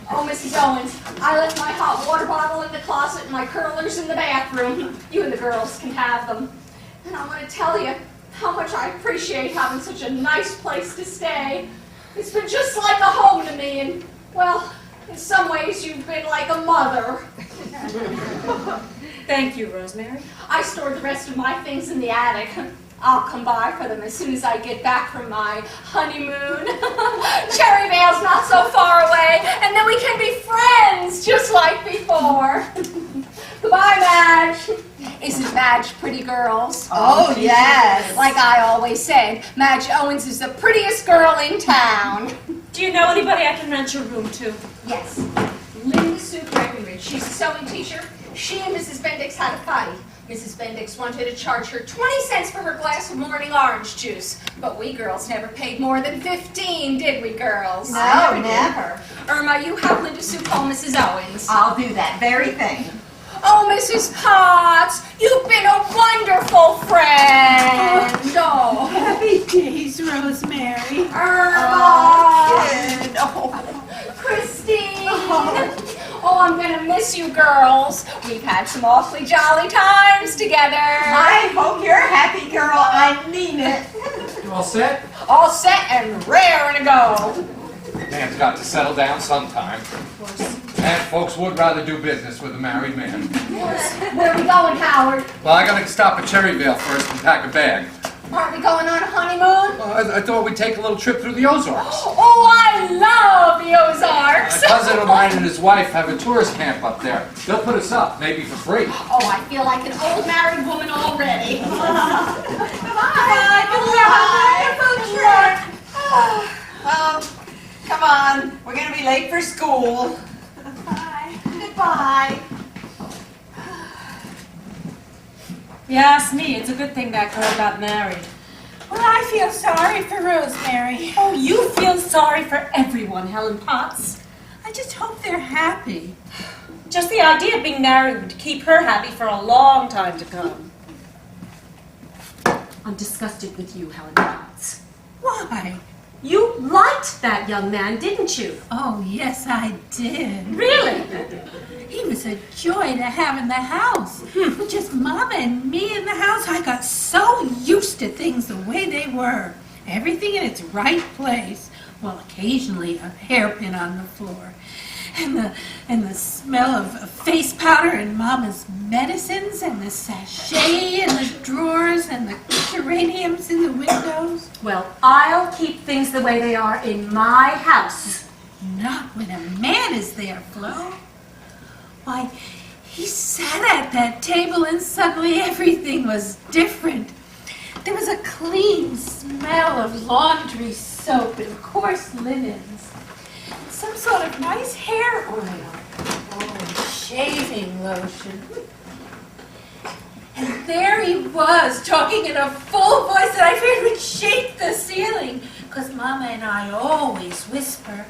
Oh, Mrs. Owens, I left my hot water bottle in the closet and my curlers in the bathroom. You and the girls can have them. And I want to tell you how much I appreciate having such a nice place to stay. It's been just like a home to me, and, well, in some ways you've been like a mother. Thank you, Rosemary. I stored the rest of my things in the attic. I'll come by for them as soon as I get back from my honeymoon. Cherryvale's not so far away, and then we can be friends just like before. Goodbye, Madge. Isn't Madge pretty, girls? Oh, yes. Like I always said, Madge Owens is the prettiest girl in town. Do you know anybody I can rent your room to? Yes. Linda Sue Breckenridge. She's a sewing teacher. She and Mrs. Bendix had a fight. Mrs. Bendix wanted to charge her 20 cents for her glass of morning orange juice. But we girls never paid more than 15, did we, girls? No, never. Irma, you have Linda Sue call Mrs. Owens. I'll do that very thing. Oh, Mrs. Potts, you've been a wonderful friend. Oh, Happy days, Rosemary. Irma. Kid. Oh. Christine. Oh, I'm gonna miss you girls. We've had some awfully jolly times together. I hope you're a happy girl. I mean it. You all set? All set and raring to go. Man's got to settle down sometime. And folks would rather do business with a married man. Where are we going, Howard? Well, I gotta stop at Cherryvale first and pack a bag. Aren't we going on a honeymoon? I thought we'd take a little trip through the Ozarks. Oh, I love the Ozarks. A cousin of mine and his wife have a tourist camp up there. They'll put us up, maybe for free. Oh, I feel like an old married woman already. Bye. Oh, come on. We're going to be late for school. Bye. Goodbye. You ask me, it's a good thing that girl got married. Well, I feel sorry for Rosemary. Oh, you feel sorry for everyone, Helen Potts. I just hope they're happy. Just the idea of being married would keep her happy for a long time to come. I'm disgusted with you, Helen Potts. Why? You liked that young man, didn't you? Oh, yes, I did. Really? He was a joy to have in the house. With just Mama and me in the house, I got so used to things the way they were. Everything in its right place. Well, occasionally a hairpin on the floor. And the smell of face powder and Mama's medicines and the sachet in the drawers and the geraniums in the windows. Well, I'll keep things the way they are in my house. Not when a man is there, Flo. Why, he sat at that table and suddenly everything was different. There was a clean smell of laundry soap and coarse linens. Some sort of nice hair oil. Oh, shaving lotion. And there he was, talking in a full voice that I feared would shake the ceiling, because Mama and I always whisper.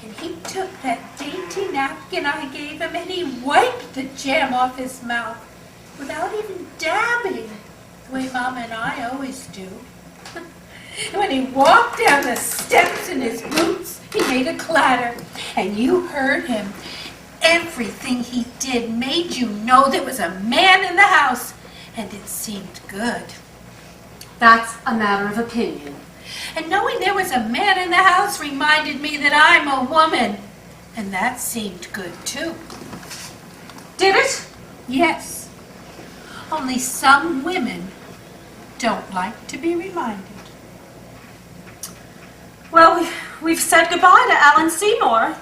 And he took that dainty napkin I gave him and he wiped the jam off his mouth without even dabbing. the way Mama and I always do. When he walked down the steps in his boots, he made a clatter, and you heard him. Everything he did made you know there was a man in the house, and it seemed good. That's a matter of opinion. And knowing there was a man in the house reminded me that I'm a woman, and that seemed good too. Did it? Yes. Only some women don't like to be reminded. Well, we've said goodbye to Alan Seymour.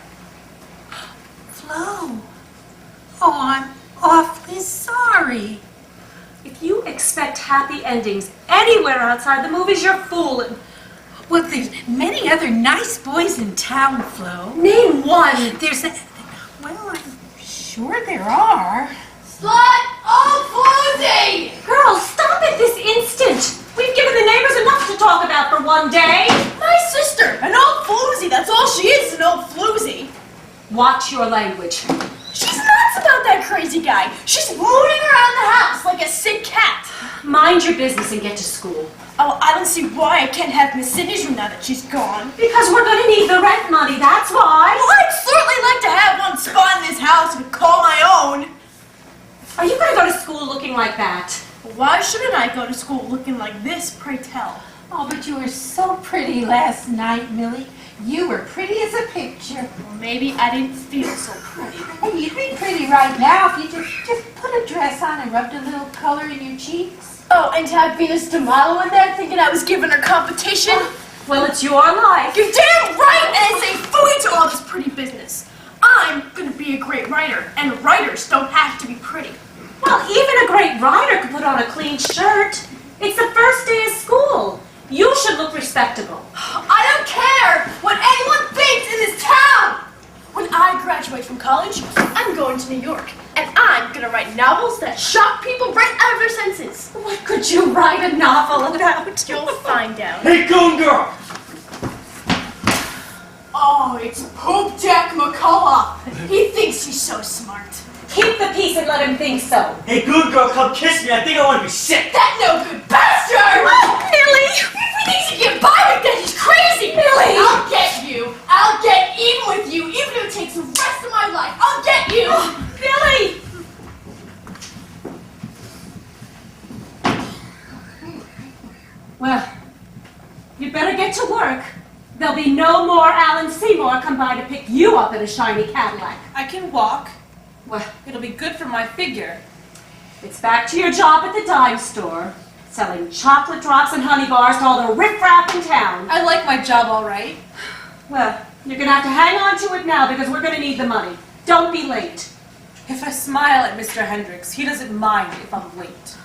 Flo. Oh, I'm awfully sorry. If you expect happy endings anywhere outside the movies, you're fooling. Well, there's many other nice boys in town, Flo. Name one. There's a... Well, I'm sure there are. Slut! Oh, Floozy! Girls, stop it this instant. We've given the neighbors enough to talk about for one day. My sister, an old floozy. That's all she is, an old floozy. Watch your language. She's nuts about that crazy guy. She's mooning around the house like a sick cat. Mind your business and get to school. Oh, I don't see why I can't have Miss Sydney's room now that she's gone. Because we're going to need the rent money, that's why. Well, I'd certainly like to have one spot in this house and call my own. Are you going to go to school looking like that? Why shouldn't I go to school looking like this, pray tell? Oh, but you were so pretty last night, Millie. You were pretty as a picture. Well, maybe I didn't feel so pretty. And you'd be pretty right now if you just put a dress on and rubbed a little color in your cheeks. Oh, and to have Venus de Milo in there thinking I was giving her competition? Well, it's your life. You're damn right, and I say phooey to all this pretty business. I'm gonna be a great writer, and writers don't have to be pretty. Well, even a great writer could put on a clean shirt. It's the first day of school. You should look respectable. I don't care what anyone thinks in this town! When I graduate from college, I'm going to New York, and I'm gonna write novels that shock people right out of their senses. What could you write a novel about? You'll find out. Hey, goon girl! Oh, it's Poop Jack McCullough. He thinks he's so smart. Keep the peace and let him think so. Hey, goon girl, come kiss me. I think I want to be sick. That no good bastard! Oh, Millie! If he thinks he can get by with that, he's crazy! Millie! I'll get you! I'll get even with you, even if it takes the rest of my life. I'll get you! Millie! Well, you better get to work. There'll be no more Alan Seymour come by to pick you up in a shiny Cadillac. I can walk. Well, It'll be good for my figure. it's back to your job at the dime store, selling chocolate drops and honey bars to all the riffraff in town. I like my job all right. Well, you're gonna have to hang on to it now because we're gonna need the money. Don't be late. If I smile at Mr. Hendricks, he doesn't mind if I'm late.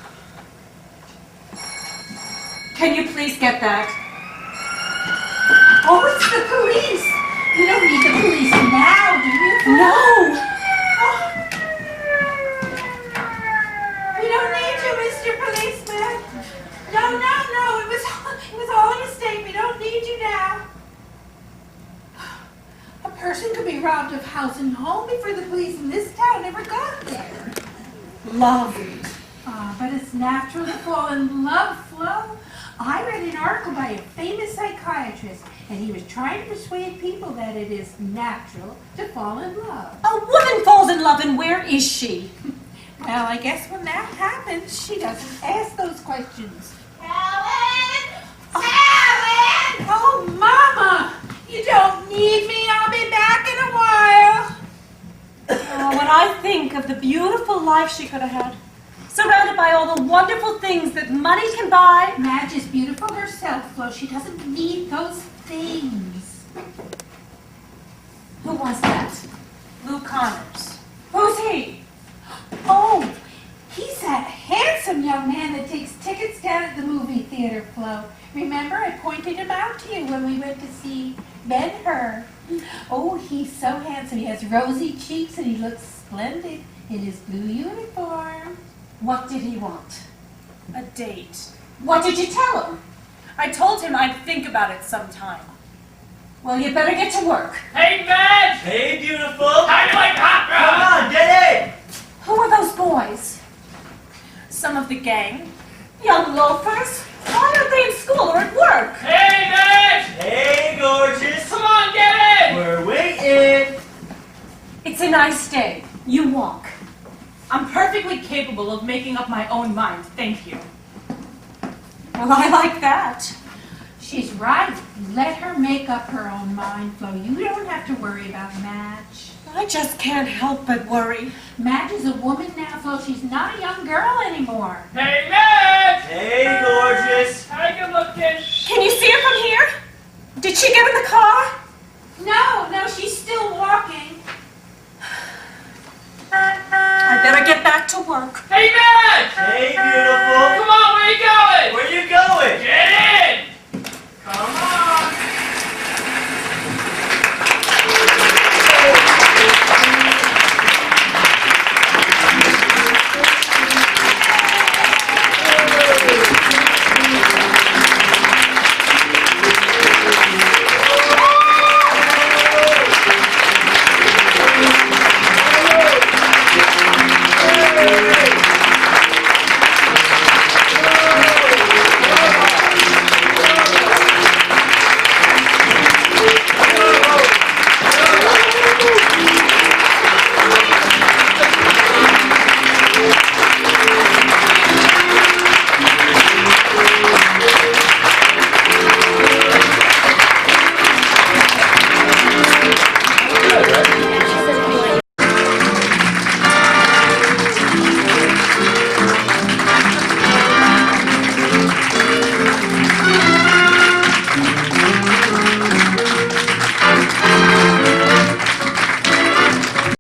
Can you please get that? Oh, it's the police. You don't need the police now, do you? No! We don't need you, Mr. Policeman. No. It was all a mistake. We don't need you now. A person could be robbed of house and home before the police in this town ever got there. Love. But it's natural to fall in love, Flo. I read an article by a famous psychiatrist, and he was trying to persuade people that it is natural to fall in love. A woman falls in love, and where is she? Well, I guess when that happens, she doesn't ask those questions. Alan! Alan! Oh, Mama! You don't need me. I'll be back in a while. Oh, when I think of the beautiful life she could have had, surrounded by all the wonderful things that money can buy. Madge is beautiful herself, Flo. She doesn't need those things. Who was that? Lou Connors. Who's he? Oh, he's that handsome young man that takes tickets down at the movie theater, Flo. Remember, I pointed him out to you when we went to see Ben-Hur. Oh, he's so handsome. He has rosy cheeks and he looks splendid in his blue uniform. What did he want? A date. What did you tell him? I told him I'd think about it sometime. Well, you better get to work. Hey, Madge! Hey, beautiful. How do you like hot Come on, get in. Who are those boys? Some of the gang. Young loafers. Why aren't they in school or at work? Hey, Madge! Hey, gorgeous. Come on, get in! We're waiting. It's a nice day. You walk. I'm perfectly capable of making up my own mind, thank you. Well, I like that. She's right. Let her make up her own mind, Flo. You don't have to worry about Madge. I just can't help but worry. Madge is a woman now, Flo. She's not a young girl anymore. Hey, Madge! Hey, gorgeous. How you looking? Can you see her from here? Did she get in the car? No, she's still walking. I better get back to work. Hey, Madge! Hey, beautiful.